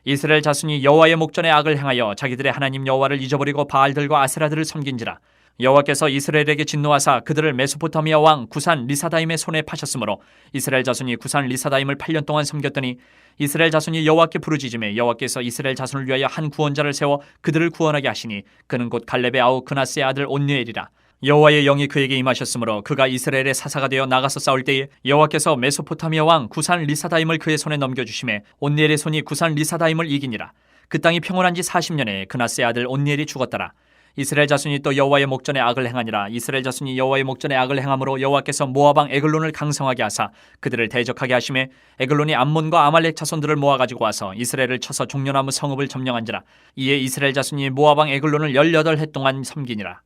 이스라엘 자손이 여호와의 목전에 악을 행하여 자기들의 하나님 여호와를 잊어버리고 바알들과 아세라들을 섬긴지라. 여호와께서 이스라엘에게 진노하사 그들을 메소포타미아 왕 구산 리사다임의 손에 파셨으므로 이스라엘 자손이 구산 리사다임을 8년 동안 섬겼더니 이스라엘 자손이 여호와께 부르짖음에 여호와께서 이스라엘 자손을 위하여 한 구원자를 세워 그들을 구원하게 하시니 그는 곧 갈렙의 아우 그나스의 아들 온니엘이라. 여호와의 영이 그에게 임하셨으므로 그가 이스라엘의 사사가 되어 나가서 싸울 때에 여호와께서 메소포타미아 왕 구산 리사다임을 그의 손에 넘겨주심에 온니엘의 손이 구산 리사다임을 이기니라. 그 땅이 평온한 지 40년에 그나스의 아들 온니엘이 죽었더라. 이스라엘 자손이 또 여호와의 목전에 악을 행하니라. 이스라엘 자손이 여호와의 목전에 악을 행함으로 여호와께서 모압 왕 에글론을 강성하게 하사 그들을 대적하게 하심에 에글론이 암몬과 아말렉 자손들을 모아가지고 와서 이스라엘을 쳐서 종려나무 성읍을 점령한지라. 이에 이스라엘 자손이 모압 왕 에글론을 18해 동안 섬기니라.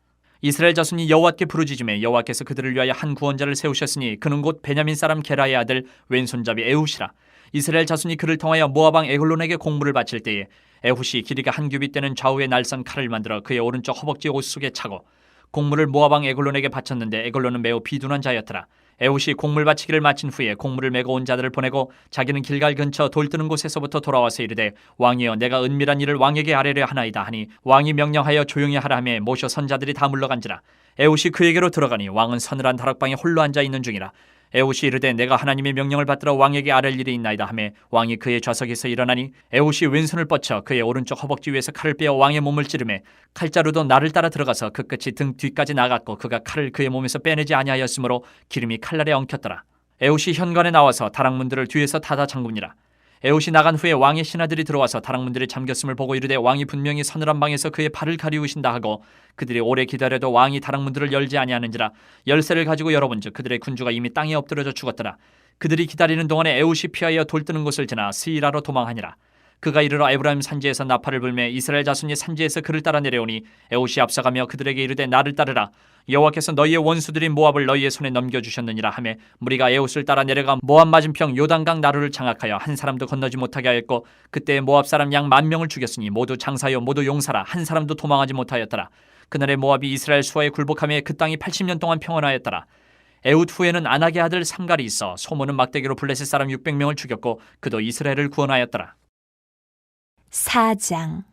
이스라엘 자손이 여호와께 부르짖음에 여호와께서 그들을 위하여 한 구원자를 세우셨으니 그는 곧 베냐민 사람 게라의 아들 왼손잡이 에훗이라. 이스라엘 자손이 그를 통하여 모압 왕 에글론에게 공물을 바칠 때에 에훗이 길이가 한 규빗 되는 좌우에 날선 칼을 만들어 그의 오른쪽 허벅지 옷 속에 차고 공물을 모압 왕 에글론에게 바쳤는데 에글론은 매우 비둔한 자였더라. 에훗이 공물 바치기를 마친 후에 공물을 메고 온 자들을 보내고 자기는 길갈 근처 돌 뜨는 곳에서부터 돌아와서 이르되 왕이여 내가 은밀한 일을 왕에게 아뢰려 하나이다 하니 왕이 명령하여 조용히 하라 하며 모셔 선자들이 다 물러간지라. 에훗이 그에게로 들어가니 왕은 서늘한 다락방에 홀로 앉아 있는 중이라. 에훗이 이르되 내가 하나님의 명령을 받들어 왕에게 아랠 일이 있나이다 하며 왕이 그의 좌석에서 일어나니 에훗이 왼손을 뻗쳐 그의 오른쪽 허벅지 위에서 칼을 빼어 왕의 몸을 찌르매 칼자루도 날을 따라 들어가서 그 끝이 등 뒤까지 나갔고 그가 칼을 그의 몸에서 빼내지 아니하였으므로 기름이 칼날에 엉켰더라. 에훗이 현관에 나와서 다락문들을 뒤에서 닫아 잠굽니라. 에훗이 나간 후에 왕의 신하들이 들어와서 다락문들이 잠겼음을 보고 이르되 왕이 분명히 서늘한 방에서 그의 발을 가리우신다 하고 그들이 오래 기다려도 왕이 다락문들을 열지 아니하는지라. 열쇠를 가지고 열어본즉 그들의 군주가 이미 땅에 엎드려져 죽었더라. 그들이 기다리는 동안에 에훗이 피하여 돌 뜨는 곳을 지나 스이라로 도망하니라. 그가 이르러 에브라임 산지에서 나팔을 불매 이스라엘 자손이 산지에서 그를 따라 내려오니 에훗이 앞서가며 그들에게 이르되 나를 따르라. 여호와께서 너희의 원수들인 모압을 너희의 손에 넘겨주셨느니라 하며 무리가 에훗을 따라 내려가 모압 맞은평 요단강 나루를 장악하여 한 사람도 건너지 못하게 하였고 그때 모압 사람 양 10,000명을 죽였으니 모두 장사요 모두 용사라 한 사람도 도망하지 못하였더라. 그날에 모압이 이스라엘 수하에 굴복하며 그 땅이 80년 동안 평안하였더라. 에훗 후에는 아낙의 아들 삼갈이 있어 소모는 막대기로 블레셋 사람 600명을 죽였고 그도 이스라엘을 구원하였더라. 4장.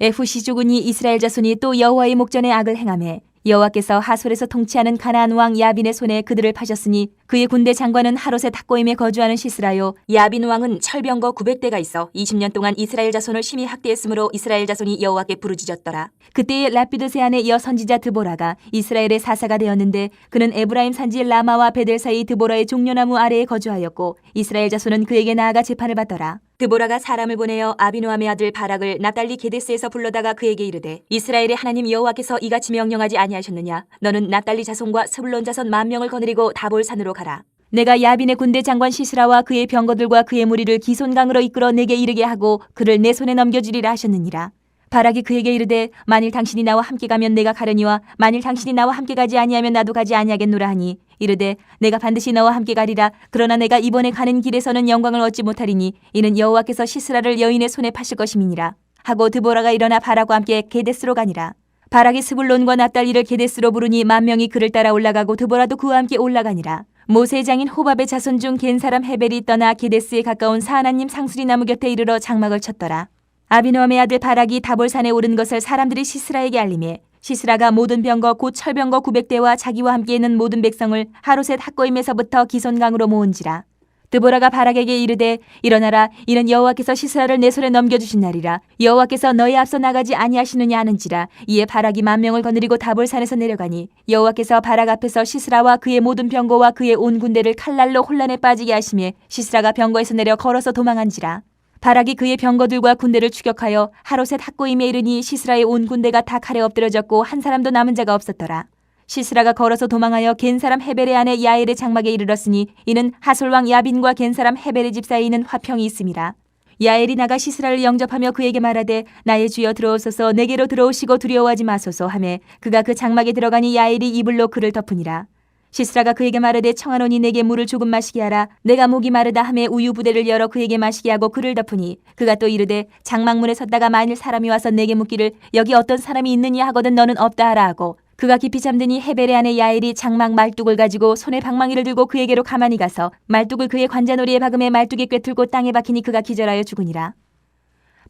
에훗이 죽으니 이스라엘 자손이 또 여호와의 목전에 악을 행하매 여호와께서 하솔에서 통치하는 가나안 왕 야빈의 손에 그들을 파셨으니 그의 군대 장관은 하롯의 탁고임에 거주하는 시스라요. 야빈 왕은 철병거 900대가 있어 20년 동안 이스라엘 자손을 심히 학대했으므로 이스라엘 자손이 여호와께 부르짖었더라. 그때에 라피드 세안의 여 선지자 드보라가 이스라엘의 사사가 되었는데 그는 에브라임 산지 라마와 베델 사이 드보라의 종려나무 아래에 거주하였고 이스라엘 자손은 그에게 나아가 재판을 받더라. 드보라가 사람을 보내어 아비노함의 아들 바락을 납달리 게데스에서 불러다가 그에게 이르되 이스라엘의 하나님 여호와께서 이같이 명령하지 아니하셨느냐. 너는 납달리 자손과 스불론 자손 10,000명을 거느리고 다볼산으로 가라. 내가 야빈의 군대 장관 시스라와 그의 병거들과 그의 무리를 기손강으로 이끌어 내게 이르게 하고 그를 내 손에 넘겨주리라 하셨느니라. 바락이 그에게 이르되 만일 당신이 나와 함께 가면 내가 가려니와 만일 당신이 나와 함께 가지 아니하면 나도 가지 아니하겠노라 하니 이르되 내가 반드시 너와 함께 가리라. 그러나 내가 이번에 가는 길에서는 영광을 얻지 못하리니 이는 여호와께서 시스라를 여인의 손에 파실 것임이니라 하고 드보라가 일어나 바락과 함께 게데스로 가니라. 바락이 스불론과 납달리를 게데스로 부르니 10,000명이 그를 따라 올라가고 드보라도 그와 함께 올라가니라. 모세의 장인 호밥의 자손 중 겐 사람 헤벨이 떠나 게데스에 가까운 사하나님 상수리 나무 곁에 이르러 장막을 쳤더라. 아비노함의 아들 바락이 다볼산에 오른 것을 사람들이 시스라에게 알리매 시스라가 모든 병거 곧 철병거 900대와 자기와 함께 있는 모든 백성을 하롯의 탁고임에서부터 기손강으로 모은지라. 드보라가 바락에게 이르되 일어나라. 이는 여호와께서 시스라를 내 손에 넘겨주신 날이라. 여호와께서 너희 앞서 나가지 아니하시느냐 하는지라. 이에 바락이 10,000명을 거느리고 다볼산에서 내려가니 여호와께서 바락 앞에서 시스라와 그의 모든 병거와 그의 온 군대를 칼날로 혼란에 빠지게 하시며 시스라가 병거에서 내려 걸어서 도망한지라. 바락이 그의 병거들과 군대를 추격하여 하롯의 탁고임에 이르니 시스라의 온 군대가 다 칼에 엎드려졌고 한 사람도 남은 자가 없었더라. 시스라가 걸어서 도망하여 겐 사람 헤벨의 아내 야엘의 장막에 이르렀으니 이는 하솔 왕 야빈과 겐 사람 헤벨의 집 사이에 있는 화평이 있음이라. 야엘이 나가 시스라를 영접하며 그에게 말하되 나의 주여 들어오소서. 내게로 들어오시고 두려워하지 마소서 하매 그가 그 장막에 들어가니 야엘이 이불로 그를 덮으니라. 시스라가 그에게 말하되 청하노니 내게 물을 조금 마시게 하라. 내가 목이 마르다 하매 우유 부대를 열어 그에게 마시게 하고 그를 덮으니 그가 또 이르되 장막문에 섰다가 만일 사람이 와서 내게 묻기를 여기 어떤 사람이 있느냐 하거든 너는 없다 하라 하고 그가 깊이 잠드니 헤벨의 아내 야엘이 장막 말뚝을 가지고 손에 방망이를 들고 그에게로 가만히 가서 말뚝을 그의 관자놀이에 박음에 말뚝이 꿰틀고 땅에 박히니 그가 기절하여 죽으니라.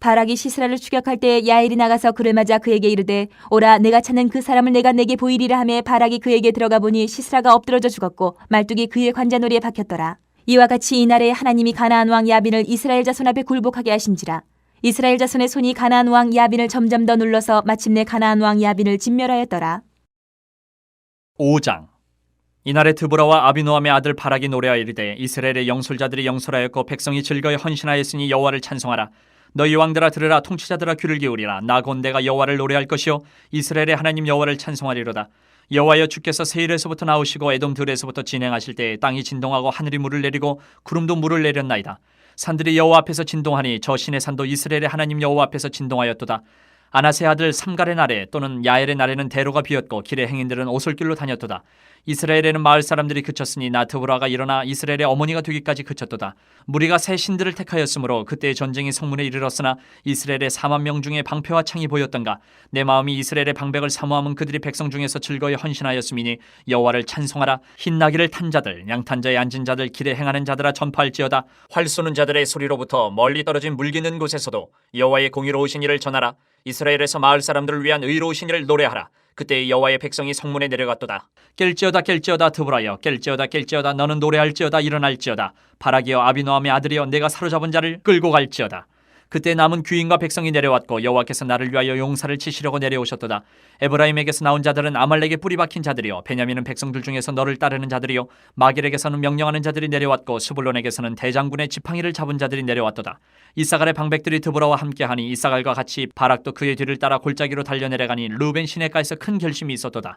바락이 시스라를 추격할 때 야엘이 나가서 그를 맞아 그에게 이르되 오라 내가 찾는 그 사람을 내가 내게 보이리라 하매 바락이 그에게 들어가 보니 시스라가 엎드러져 죽었고 말뚝이 그의 관자놀이에 박혔더라. 이와 같이 이날에 하나님이 가나안 왕 야빈을 이스라엘 자손 앞에 굴복하게 하신지라. 이스라엘 자손의 손이 가나안 왕 야빈을 점점 더 눌러서 마침내 가나안 왕 야빈을 진멸하였더라. 5장. 이날에 드보라와 아비노함의 아들 바락이 노래하여 이르되 이스라엘의 영솔자들이 영솔하였고 백성이 즐거이 헌신하였으니 여호와를 찬송하라. 너희 왕들아 들으라. 통치자들아 귀를 기울이라. 나 곧 내가 여호와를 노래할 것이요 이스라엘의 하나님 여호와를 찬송하리로다. 여호와여 주께서 세일에서부터 나오시고 에돔 들에서부터 진행하실 때에 땅이 진동하고 하늘이 물을 내리고 구름도 물을 내렸나이다. 산들이 여호와 앞에서 진동하니 저 신의 산도 이스라엘의 하나님 여호와 앞에서 진동하였도다. 아나스의 아들 삼갈의 날에 또는 야엘의 날에는 대로가 비었고 길의 행인들은 오솔길로 다녔도다. 이스라엘에는 마을 사람들이 그쳤으니 나 드보라가 일어나 이스라엘의 어머니가 되기까지 그쳤도다. 무리가 새 신들을 택하였으므로 그때의 전쟁이 성문에 이르렀으나 이스라엘의 4만 명 중에 방패와 창이 보였던가. 내 마음이 이스라엘의 방백을 사모함은 그들이 백성 중에서 즐거이 헌신하였음이니 여호와를 찬송하라. 흰 나귀를 탄 자들 양탄 자에 앉은 자들 길에 행하는 자들아 전파할지어다. 활 쏘는 자들의 소리로부터 멀리 떨어진 물기는 곳에서도 여호와의 공의로우신 일을 전하라. 이스라엘에서 마을 사람들을 위한 의로우신 일을 노래하라. 그때 여호와의 백성이 성문에 내려갔도다. 깰지어다 깰지어다 드보라여 깰지어다 깰지어다 너는 노래할지어다 일어날지어다. 바락이여 아비노함의 아들이여 내가 사로잡은 자를 끌고 갈지어다. 그때 남은 귀인과 백성이 내려왔고 여호와께서 나를 위하여 용사를 치시려고 내려오셨도다. 에브라임에게서 나온 자들은 아말렉에 뿌리 박힌 자들이요 베냐민은 백성들 중에서 너를 따르는 자들이요 마길에게서는 명령하는 자들이 내려왔고 스불론에게서는 대장군의 지팡이를 잡은 자들이 내려왔도다. 이사갈의 방백들이 드보라와 함께하니 이사갈과 같이 바락도 그의 뒤를 따라 골짜기로 달려내려가니 루벤 시내가에서 큰 결심이 있었도다.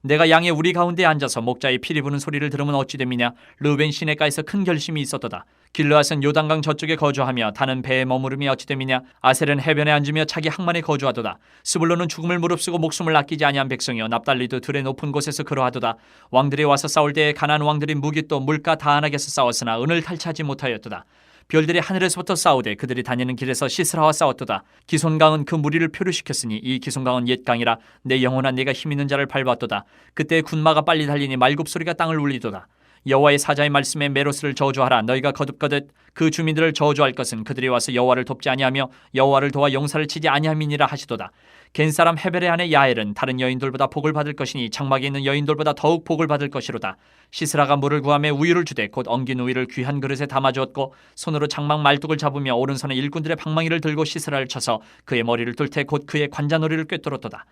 내가 양의 우리 가운데 앉아서 목자의 피리 부는 소리를 들으면 어찌 됨이냐. 루벤 시내가에서 큰 결심이 있었도다. 길르앗은 요단강 저쪽에 거주하며 다는 배에 머무름이 어찌 됨이냐. 아셀은 해변에 앉으며 자기 항만에 거주하도다. 스불론은 죽음을 무릅쓰고 목숨을 아끼지 아니한 백성이여 납달리도 들의 높은 곳에서 그러하도다. 왕들이 와서 싸울 때에 가나안 왕들이 무기또 물가 다안하게서 싸웠으나 은을 탈취하지 못하였도다. 별들이 하늘에서부터 싸우되 그들이 다니는 길에서 시스라와 싸웠도다. 기손강은 그 무리를 표류시켰으니 이 기손강은 옛 강이라. 내 영혼아 내가 힘있는 자를 밟았도다. 그때 군마가 빨리 달리니 말굽소리가 땅을 울리도다. 여호와의 사자의 말씀에 메로스를 저주하라. 너희가 거듭거듭 그 주민들을 저주할 것은 그들이 와서 여호와를 돕지 아니하며 여호와를 도와 용사를 치지 아니함이니라 하시도다. 겐사람 헤벨의 아내 야엘은 다른 여인들보다 복을 받을 것이니 장막에 있는 여인들보다 더욱 복을 받을 것이로다. 시스라가 물을 구하며 우유를 주되 곧 엉긴 우유를 귀한 그릇에 담아주었고 손으로 장막 말뚝을 잡으며 오른손에 일꾼들의 방망이를 들고 시스라를 쳐서 그의 머리를 뚫되 곧 그의 관자놀이를 꿰뚫었도다.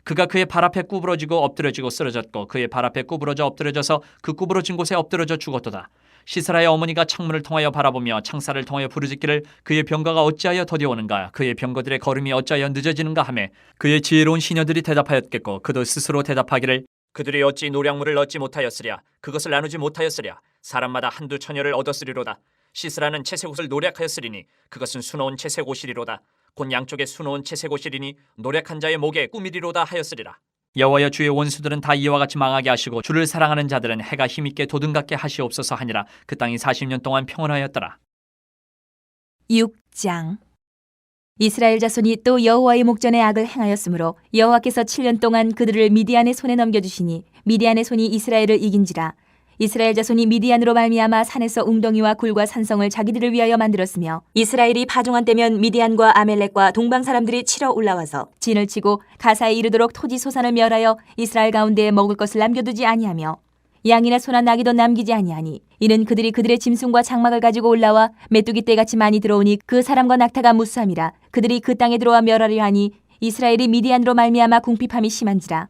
그가 그의 발 앞에 구부러지고 엎드려지고 쓰러졌고 그의 발 앞에 구부러져 엎드려져서 그 구부러진 곳에 엎드려져 죽었도다. 시스라의 어머니가 창문을 통하여 바라보며 창살을 통하여 부르짖기를 그의 병거가 어찌하여 더디오는가 그의 병거들의 걸음이 어찌하여 늦어지는가 하매 그의 지혜로운 시녀들이 대답하였겠고 그도 스스로 대답하기를 그들이 어찌 노량물을 얻지 못하였으랴. 그것을 나누지 못하였으랴. 사람마다 한두 처녀를 얻었으리로다. 시스라는 채색 옷을 노략하였으리니 그것은 수놓은 채색 옷이리로다. 곧 양쪽에 수놓은 채색 옷이리니 노략한 자의 목에 꾸미리로다 하였으리라. 여호와여 주의 원수들은 다 이와 같이 망하게 하시고 주를 사랑하는 자들은 해가 힘있게 도든갑게 하시옵소서 하니라. 그 땅이 40년 동안 평온하였더라. 6장. 이스라엘 자손이 또 여호와의 목전에 악을 행하였으므로 여호와께서 7년 동안 그들을 미디안의 손에 넘겨주시니 미디안의 손이 이스라엘을 이긴지라. 이스라엘 자손이 미디안으로 말미암아 산에서 웅덩이와 굴과 산성을 자기들을 위하여 만들었으며 이스라엘이 파종한 때면 미디안과 아멜렉과 동방 사람들이 치러 올라와서 진을 치고 가사에 이르도록 토지 소산을 멸하여 이스라엘 가운데에 먹을 것을 남겨두지 아니하며 양이나 소나 나귀도 남기지 아니하니 이는 그들이 그들의 짐승과 장막을 가지고 올라와 메뚜기 떼같이 많이 들어오니 그 사람과 낙타가 무수함이라. 그들이 그 땅에 들어와 멸하려 하니 이스라엘이 미디안으로 말미암아 궁핍함이 심한지라.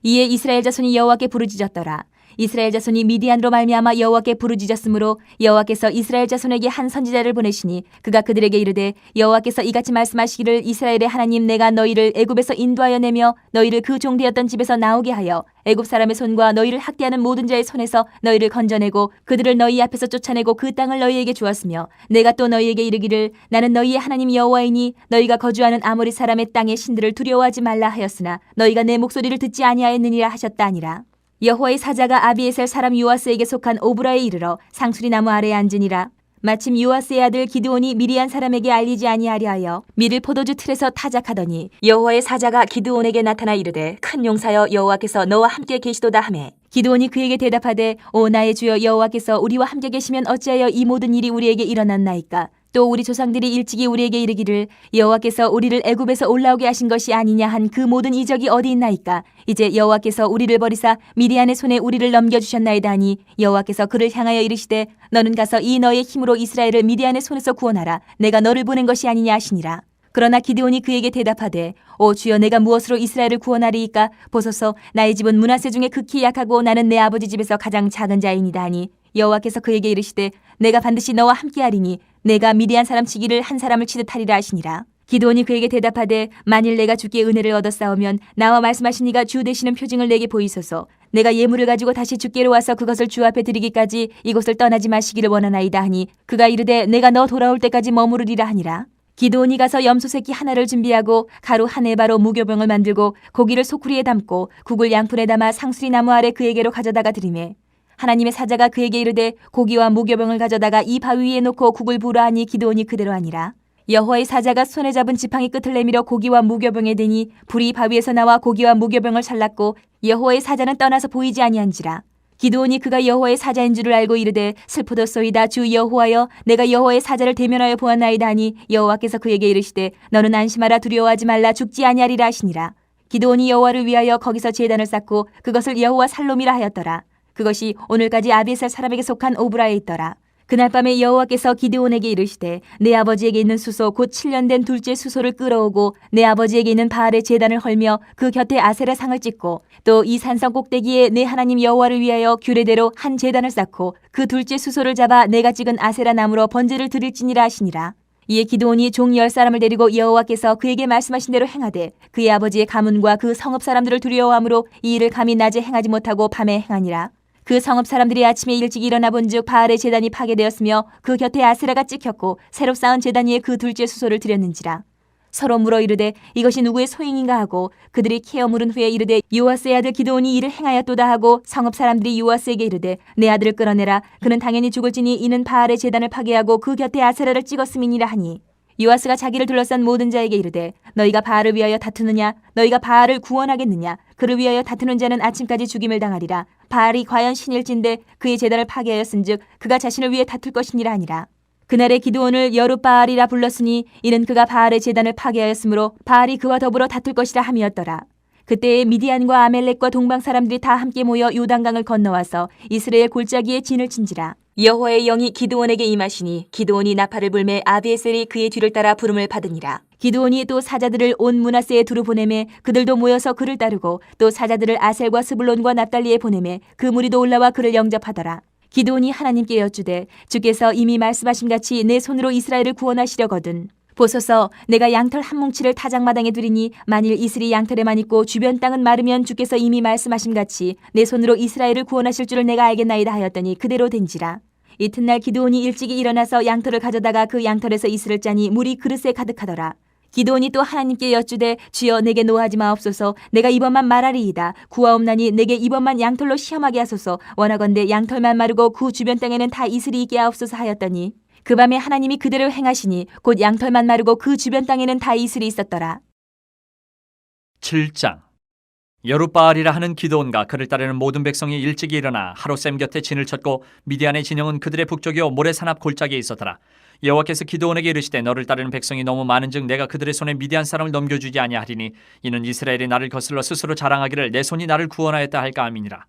이에 이스라엘 자손이 여호와께 부르짖었더라. 이스라엘 자손이 미디안으로 말미암아 여호와께 부르짖었으므로 여호와께서 이스라엘 자손에게 한 선지자를 보내시니 그가 그들에게 이르되 여호와께서 이같이 말씀하시기를 이스라엘의 하나님 내가 너희를 애굽에서 인도하여 내며 너희를 그 종되었던 집에서 나오게 하여 애굽 사람의 손과 너희를 학대하는 모든 자의 손에서 너희를 건져내고 그들을 너희 앞에서 쫓아내고 그 땅을 너희에게 주었으며 내가 또 너희에게 이르기를 나는 너희의 하나님 여호와이니 너희가 거주하는 아모리 사람의 땅의 신들을 두려워하지 말라 하였으나 너희가 내 목소리를 듣지 아니하였느니라 하셨다 아니라. 여호와의 사자가 아비에셀 사람 요아스에게 속한 오브라에 이르러 상수리 나무 아래에 앉으니라. 마침 요아스의 아들 기드온이 미디안 사람에게 알리지 아니하려 하여 밀을 포도주 틀에서 타작하더니 여호와의 사자가 기드온에게 나타나 이르되 큰 용사여 여호와께서 너와 함께 계시도다 하매 기드온이 그에게 대답하되 오 나의 주여 여호와께서 우리와 함께 계시면 어찌하여 이 모든 일이 우리에게 일어났나이까. 또 우리 조상들이 일찍이 우리에게 이르기를 여호와께서 우리를 애굽에서 올라오게 하신 것이 아니냐 한 그 모든 이적이 어디 있나이까. 이제 여호와께서 우리를 버리사 미디안의 손에 우리를 넘겨주셨나이다 하니 여호와께서 그를 향하여 이르시되 너는 가서 이 너의 힘으로 이스라엘을 미디안의 손에서 구원하라. 내가 너를 보낸 것이 아니냐 하시니라. 그러나 기드온이 그에게 대답하되 오 주여 내가 무엇으로 이스라엘을 구원하리이까. 보소서 나의 집은 므낫세 중에 극히 약하고 나는 내 아버지 집에서 가장 작은 자이니이다 하니 여호와께서 그에게 이르시되 내가 반드시 너와 함께하리니 내가 미디안 사람 치기를 한 사람을 치듯 하리라 하시니라. 기드온이 그에게 대답하되 만일 내가 주께 은혜를 얻었사오면 나와 말씀하신 이가 주 되시는 표징을 내게 보이소서. 내가 예물을 가지고 다시 주께로 와서 그것을 주 앞에 드리기까지 이곳을 떠나지 마시기를 원하나이다 하니 그가 이르되 내가 너 돌아올 때까지 머무르리라 하니라. 기드온이 가서 염소 새끼 하나를 준비하고 가루 한 에바로 무교병을 만들고 고기를 소쿠리에 담고 국을 양푼에 담아 상수리 나무 아래 그에게로 가져다가 드리매 하나님의 사자가 그에게 이르되 고기와 무교병을 가져다가 이 바위 위에 놓고 국을 부으라 하니 기드온이 그대로 하니라. 여호와의 사자가 손에 잡은 지팡이 끝을 내밀어 고기와 무교병에 대니 불이 바위에서 나와 고기와 무교병을 살랐고 여호와의 사자는 떠나서 보이지 아니한지라. 기드온이 그가 여호와의 사자인 줄을 알고 이르되 슬프도소이다 주 여호와여 내가 여호와의 사자를 대면하여 보았나이다 하니 여호와께서 그에게 이르시되 너는 안심하라 두려워하지 말라 죽지 아니하리라 하시니라. 기드온이 여호와를 위하여 거기서 제단을 쌓고 그것을 여호와 살롬이라 하였더라. 그것이 오늘까지 아비에셀 사람에게 속한 오브라에 있더라. 그날 밤에 여호와께서 기드온에게 이르시되 내 아버지에게 있는 수소 곧 7년 된 둘째 수소를 끌어오고 내 아버지에게 있는 바알의 제단을 헐며 그 곁에 아세라 상을 찍고 또 이 산성 꼭대기에 내 하나님 여호와를 위하여 규례대로 한 제단을 쌓고 그 둘째 수소를 잡아 내가 찍은 아세라 나무로 번제를 드릴지니라 하시니라. 이에 기드온이 종 10사람을 데리고 여호와께서 그에게 말씀하신 대로 행하되 그의 아버지의 가문과 그 성읍 사람들을 두려워함으로 이 일을 감히 낮에 행하지 못하고 밤에 행하니라. 그 성읍 사람들이 아침에 일찍 일어나 본즉 바알의 제단이 파괴되었으며 그 곁에 아세라가 찍혔고 새로 쌓은 제단 위에 그 둘째 수소를 드렸는지라. 서로 물어 이르되 이것이 누구의 소행인가 하고 그들이 캐어 물은 후에 이르되 요아스의 아들 기드온이 이를 행하였도다 하고 성읍 사람들이 요아스에게 이르되 내 아들을 끌어내라. 그는 당연히 죽을지니 이는 바알의 제단을 파괴하고 그 곁에 아세라를 찍었음이니라 하니 요아스가 자기를 둘러싼 모든 자에게 이르되 너희가 바알을 위하여 다투느냐 너희가 바알을 구원하겠느냐 그를 위하여 다투는 자는 아침까지 죽임을 당하리라. 바알이 과연 신일진데 그의 제단을 파괴하였은즉 그가 자신을 위해 다툴 것이니라 하니라. 그날에 기드온을 여룻바알이라 불렀으니 이는 그가 바알의 제단을 파괴하였으므로 바알이 그와 더불어 다툴 것이라 함이었더라. 그때에 미디안과 아멜렉과 동방 사람들이 다 함께 모여 요단강을 건너와서 이스라엘 골짜기에 진을 친지라. 여호와의 영이 기드온에게 임하시니 기드온이 나팔을 불매 아비에셀이 그의 뒤를 따라 부름을 받으니라. 기드온이 또 사자들을 온 므낫세에 두루 보내매 그들도 모여서 그를 따르고 또 사자들을 아셀과 스불론과 납달리에 보내매 그 무리도 올라와 그를 영접하더라. 기드온이 하나님께 여쭈되 주께서 이미 말씀하신 같이 내 손으로 이스라엘을 구원하시려거든 보소서 내가 양털 한 뭉치를 타작마당에 두리니 만일 이슬이 양털에만 있고 주변 땅은 마르면 주께서 이미 말씀하신 같이 내 손으로 이스라엘을 구원하실 줄을 내가 알겠나이다 하였더니 그대로 된지라. 이튿날 기드온이 일찍이 일어나서 양털을 가져다가 그 양털에서 이슬을 짜니 물이 그릇에 가득하더라. 기드온이 또 하나님께 여쭈되 주여 내게 노하지 마옵소서. 내가 이번만 말하리이다. 구하옵나니 내게 이번만 양털로 시험하게 하소서. 원하건대 양털만 마르고 그 주변 땅에는 다 이슬이 있게 하옵소서 하였더니 그 밤에 하나님이 그대로 행하시니 곧 양털만 마르고 그 주변 땅에는 다 이슬이 있었더라. 7장. 여룻바알이라 하는 기드온과 그를 따르는 모든 백성이 일찍이 일어나 하롯셈 곁에 진을 쳤고 미디안의 진영은 그들의 북쪽이요 모래산 앞 골짜기에 있었더라. 여호와께서 기드온에게 이르시되 너를 따르는 백성이 너무 많은즉 내가 그들의 손에 미디안 사람을 넘겨주지 아니하리니 이는 이스라엘이 나를 거슬러 스스로 자랑하기를 내 손이 나를 구원하였다 할까 함이니라.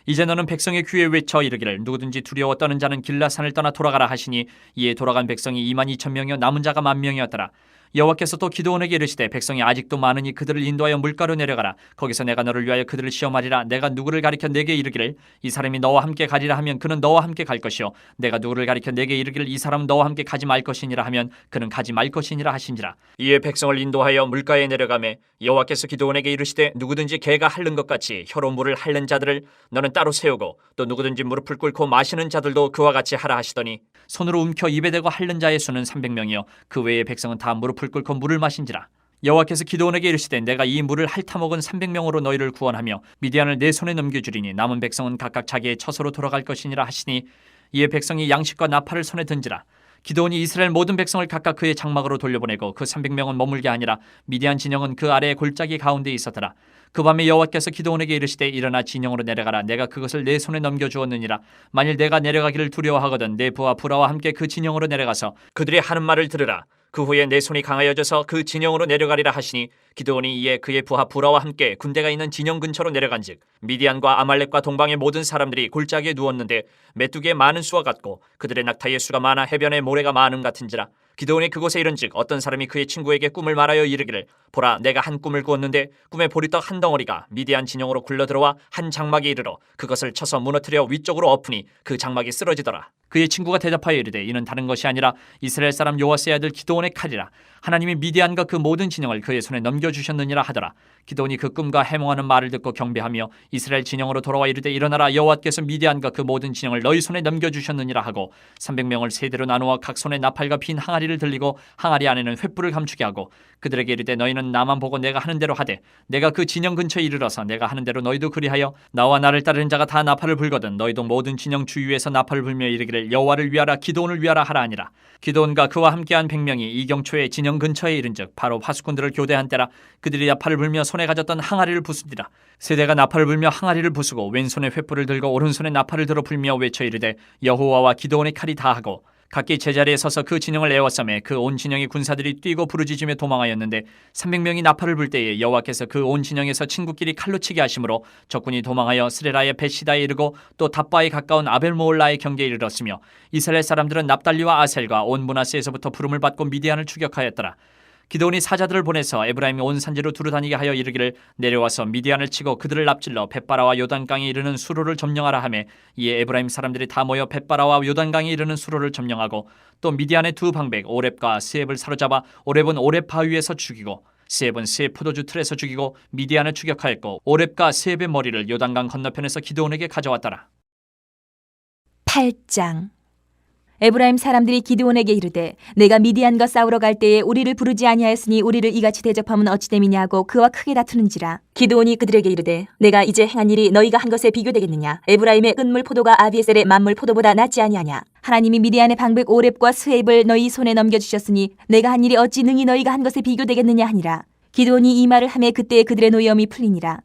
이제 너는 백성의 귀에 외쳐 이르기를 누구든지 두려워 떠는 자는 길라산을 떠나 돌아가라 하시니 이에 돌아간 백성이 22,000명이요 남은 자가 10,000명이었더라. 여호와께서 또 기드온에게 이르시되 백성이 아직도 많으니 그들을 인도하여 물가로 내려가라. 거기서 내가 너를 위하여 그들을 시험하리라. 내가 누구를 가리켜 내게 이르기를 이 사람이 너와 함께 가리라 하면 그는 너와 함께 갈 것이요 내가 누구를 가리켜 내게 이르기를 이 사람은 너와 함께 가지 말 것이니라 하면 그는 가지 말 것이니라 하시니라. 이에 백성을 인도하여 물가에 내려가매 여호와께서 기드온에게 이르시되 누구든지 개가 핥는 것 같이 혀로 물을 핥는 자들을 너는 따로 세우고 또 누구든지 무릎을 꿇고 마시는 자들도 그와 같이 하라 하시더니 손으로 움켜 입에 대고 핥는 자의 수는 300명이요 그 외의 백성은 다 무릎을 꿇고 물을 마신지라. 여호와께서 기드온에게 이르시되 내가 이 물을 핥아먹은 300명으로 너희를 구원하며 미디안을 내 손에 넘겨주리니 남은 백성은 각각 자기의 처소로 돌아갈 것이니라 하시니 이에 백성이 양식과 나팔을 손에 든지라. 기드온이 이스라엘 모든 백성을 각각 그의 장막으로 돌려보내고 그 300명은 머물게 하니라. 미디안 진영은 그 아래의 골짜기 가운데 있었더라. 그 밤에 여호와께서 기드온에게 이르시되 일어나 진영으로 내려가라. 내가 그것을 내 손에 넘겨주었느니라. 만일 내가 내려가기를 두려워하거든 내 부하 부라와 함께 그 진영으로 내려가서 그들이 하는 말을 들으라. 그 후에 내 손이 강하여져서 그 진영으로 내려가리라 하시니 기드온이 이에 그의 부하 부라와 함께 군대가 있는 진영 근처로 내려간즉 미디안과 아말렉과 동방의 모든 사람들이 골짜기에 누웠는데 메뚜기의 많은 수와 같고 그들의 낙타의 수가 많아 해변의 모래가 많음 같은지라. 기드온이 그곳에 이른즉 어떤 사람이 그의 친구에게 꿈을 말하여 이르기를 보라 내가 한 꿈을 꾸었는데 꿈에 보리떡 한 덩어리가 미디안 진영으로 굴러들어와 한 장막에 이르러 그것을 쳐서 무너뜨려 위쪽으로 엎으니 그 장막이 쓰러지더라. 그의 친구가 대답하여 이르되 이는 다른 것이 아니라 이스라엘 사람 요아스의 아들 기드온의 칼이라. 하나님이 미디안과 그 모든 진영을 그의 손에 넘겨주셨느니라 하더라. 기드온이 그 꿈과 해몽하는 말을 듣고 경배하며 이스라엘 진영으로 돌아와 이르되 일어나라 여호와께서 미디안과 그 모든 진영을 너희 손에 넘겨주셨느니라 하고 300명을 세대로 나누어 각 손에 나팔과 빈 항아리를 들리고 항아리 안에는 횃불을 감추게 하고 그들에게 이르되 너희는 나만 보고 내가 하는 대로 하되 내가 그 진영 근처에 이르러서 내가 하는 대로 너희도 그리하여 나와 나를 따르는 자가 다 나팔을 불거든 너희도 모든 진영 주위에서 나팔을 불며 이르기를 여호와를 위하라 기드온을 위하라 하라 하니라. 기드온과 그와 함께한 100명이 이경초에 진영 근처에 이른즉 바로 파수꾼들을 교대한 때라. 그들이 나팔을 불며 손에 가졌던 항아리를 부수니라. 세대가 나팔을 불며 항아리를 부수고 왼손에 횃불을 들고 오른손에 나팔을 들어 불며 외쳐 이르되 여호와와 기드온의 칼이 다하고 각기 제자리에 서서 그 진영을 에워싸매 그 온 진영의 군사들이 뛰고 부르짖으며 도망하였는데 300명이 나팔을 불 때에 여호와께서 그 온 진영에서 친구끼리 칼로 치게 하심으로 적군이 도망하여 스레라의 베시다에 이르고 또 답바에 가까운 아벨모올라의 경계에 이르렀으며 이스라엘 사람들은 납달리와 아셀과 온 므낫세에서부터 부름을 받고 미디안을 추격하였더라. 기드온이 사자들을 보내서 에브라임 온 산지로 두루다니게 하여 이르기를 내려와서 미디안을 치고 그들을 납질러 벳바라와 요단강에 이르는 수로를 점령하라 하매 이에 에브라임 사람들이 다 모여 벳바라와 요단강에 이르는 수로를 점령하고 또 미디안의 두 방백 오렙과 스앱을 사로잡아 오렙은 오렙 바위에서 죽이고 스앱은 스앱 포도주 틀에서 죽이고 미디안을 추격하였고 오렙과 스앱의 머리를 요단강 건너편에서 기드온에게 가져왔더라. 8장. 에브라임 사람들이 기드온에게 이르되 내가 미디안과 싸우러 갈 때에 우리를 부르지 아니하였으니 우리를 이같이 대접하면 어찌 됨이냐 하고 그와 크게 다투는지라. 기드온이 그들에게 이르되 내가 이제 행한 일이 너희가 한 것에 비교되겠느냐. 에브라임의 끝물 포도가 아비에셀의 만물 포도보다 낫지 아니하냐. 하나님이 미디안의 방백 오렙과 스앱을 너희 손에 넘겨주셨으니 내가 한 일이 어찌 능히 너희가 한 것에 비교되겠느냐 하니라. 기드온이 이 말을 하매 그때에 그들의 노여움이 풀리니라.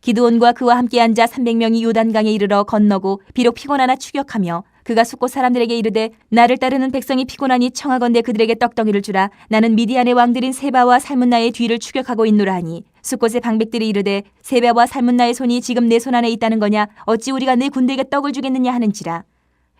기드온과 그와 함께 앉아 300명이 요단강에 이르러 건너고 비록 피곤하나 추격하며 그가 숫곳 사람들에게 이르되 나를 따르는 백성이 피곤하니 청하건대 그들에게 떡덩이를 주라. 나는 미디안의 왕들인 세바와 살문나의 뒤를 추격하고 있노라 하니 숫곳의 방백들이 이르되 세바와 살문나의 손이 지금 내 손 안에 있다는 거냐. 어찌 우리가 내 군대에게 떡을 주겠느냐 하는지라.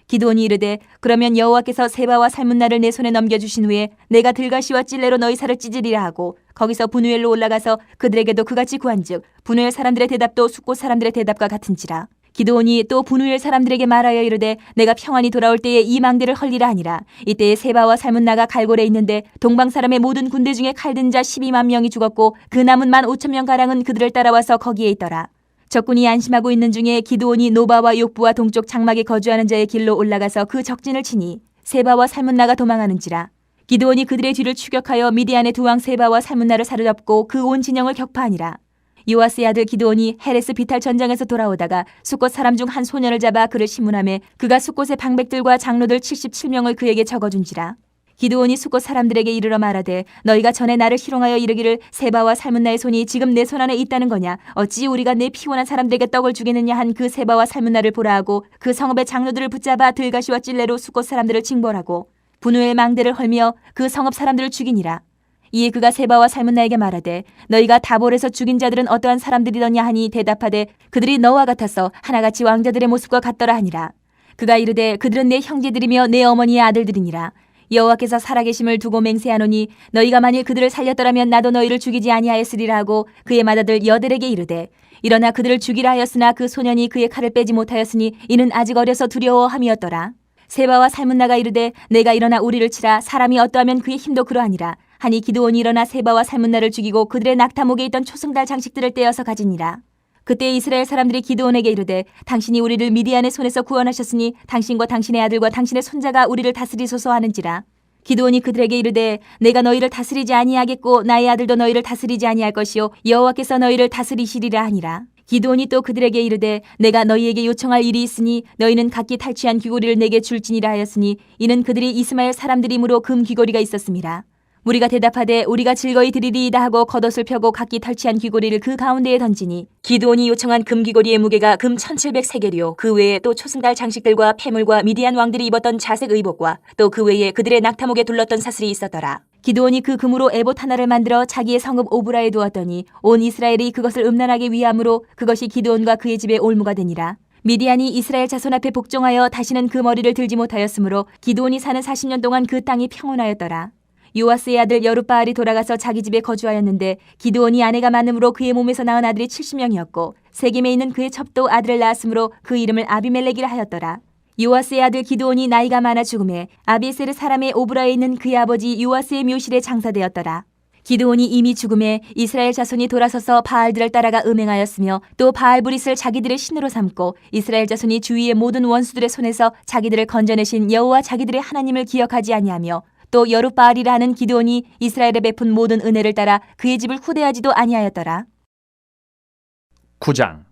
기드온이 이르되 그러면 여호와께서 세바와 살문나를 내 손에 넘겨주신 후에 내가 들가시와 찔레로 너희 살을 찢으리라 하고 거기서 분우엘로 올라가서 그들에게도 그같이 구한즉 분우엘 사람들의 대답도 숫곳 사람들의 대답과 같은지라. 기드온이 또 분우엘 사람들에게 말하여 이르되 내가 평안히 돌아올 때에 이 망대를 헐리라 하니라. 이때에 세바와 살문나가 갈골에 있는데 동방 사람의 모든 군대 중에 칼든 자 12만 명이 죽었고 그 남은 15,000명 가량은 그들을 따라와서 거기에 있더라. 적군이 안심하고 있는 중에 기드온이 노바와 욕부와 동쪽 장막에 거주하는 자의 길로 올라가서 그 적진을 치니 세바와 살문나가 도망하는지라. 기드온이 그들의 뒤를 추격하여 미디안의 두 왕 세바와 살문나를 사로잡고 그 온 진영을 격파하니라. 요아스의 아들 기드온이 헤레스 비탈 전장에서 돌아오다가 숫곳 사람 중 한 소년을 잡아 그를 신문하매 그가 숫곳의 방백들과 장로들 77명을 그에게 적어준지라. 기드온이 숫곳 사람들에게 이르러 말하되 너희가 전에 나를 희롱하여 이르기를 세바와 살문나의 손이 지금 내 손 안에 있다는 거냐. 어찌 우리가 내 피곤한 사람들에게 떡을 주겠느냐 한 그 세바와 살문나를 보라 하고 그 성읍의 장로들을 붙잡아 들가시와 찔레로 숫곳 사람들을 징벌하고 분우엘 망대를 헐며 그 성읍 사람들을 죽이니라. 이에 그가 세바와 살문나에게 말하되 너희가 다볼에서 죽인 자들은 어떠한 사람들이더냐 하니 대답하되 그들이 너와 같아서 하나같이 왕자들의 모습과 같더라 하니라. 그가 이르되 그들은 내 형제들이며 내 어머니의 아들들이니라. 여호와께서 살아계심을 두고 맹세하노니 너희가 만일 그들을 살렸더라면 나도 너희를 죽이지 아니하였으리라 하고 그의 맏아들 여델에게 이르되 일어나 그들을 죽이라 하였으나 그 소년이 그의 칼을 빼지 못하였으니 이는 아직 어려서 두려워함이었더라. 세바와 살문나가 이르되 내가 일어나 우리를 치라. 사람이 어떠하면 그의 힘도 그러하니라. 하니 기드온이 일어나 세바와 살문나를 죽이고 그들의 낙타목에 있던 초승달 장식들을 떼어서 가지니라. 그때 이스라엘 사람들이 기드온에게 이르되 당신이 우리를 미디안의 손에서 구원하셨으니 당신과 당신의 아들과 당신의 손자가 우리를 다스리소서 하는지라. 기드온이 그들에게 이르되 내가 너희를 다스리지 아니하겠고 나의 아들도 너희를 다스리지 아니할 것이요 여호와께서 너희를 다스리시리라 하니라. 기드온이 또 그들에게 이르되 내가 너희에게 요청할 일이 있으니 너희는 각기 탈취한 귀고리를 내게 줄지니라 하였으니 이는 그들이 이스마엘 사람들이므로 금 귀고리가 있었습니다. 무리가 대답하되 우리가 즐거이 드리리이다 하고 겉옷을 펴고 각기 탈취한 귀고리를 그 가운데에 던지니 기드온이 요청한 금 귀고리의 무게가 금 1700세겔이요 그 외에 또 초승달 장식들과 폐물과 미디안 왕들이 입었던 자색 의복과 또 그 외에 그들의 낙타목에 둘렀던 사슬이 있었더라. 기드온이 그 금으로 에봇 하나를 만들어 자기의 성읍 오브라에 두었더니 온 이스라엘이 그것을 음란하게 위함으로 그것이 기드온과 그의 집에 올무가 되니라. 미디안이 이스라엘 자손 앞에 복종하여 다시는 그 머리를 들지 못하였으므로 기드온이 사는 40년 동안 그 땅이 평온하였더라. 요아스의 아들 여룻바알이 돌아가서 자기 집에 거주하였는데 기드온이 아내가 많음으로 그의 몸에서 낳은 아들이 70명이었고 세겜에 있는 그의 첩도 아들을 낳았으므로 그 이름을 아비멜렉이라 하였더라. 요아스의 아들 기드온이 나이가 많아 죽음에 아비에셀의 사람의 오브라에 있는 그의 아버지 요아스의 묘실에 장사되었더라. 기드온이 이미 죽음에 이스라엘 자손이 돌아서서 바알들을 따라가 음행하였으며 또 바알브릿을 자기들의 신으로 삼고 이스라엘 자손이 주위의 모든 원수들의 손에서 자기들을 건져내신 여호와 자기들의 하나님을 기억하지 아니하며 또 여룻바알이라 하는 기드온이 이스라엘에 베푼 모든 은혜를 따라 그의 집을 후대하지도 아니하였더라. 9장.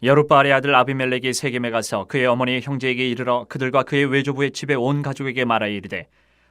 여룻바알의 아들 아비멜렉이 세겜에 가서 그의 어머니의 형제에게 이르러 그들과 그의 외조부의 집에 온 가족에게 말하여 이르되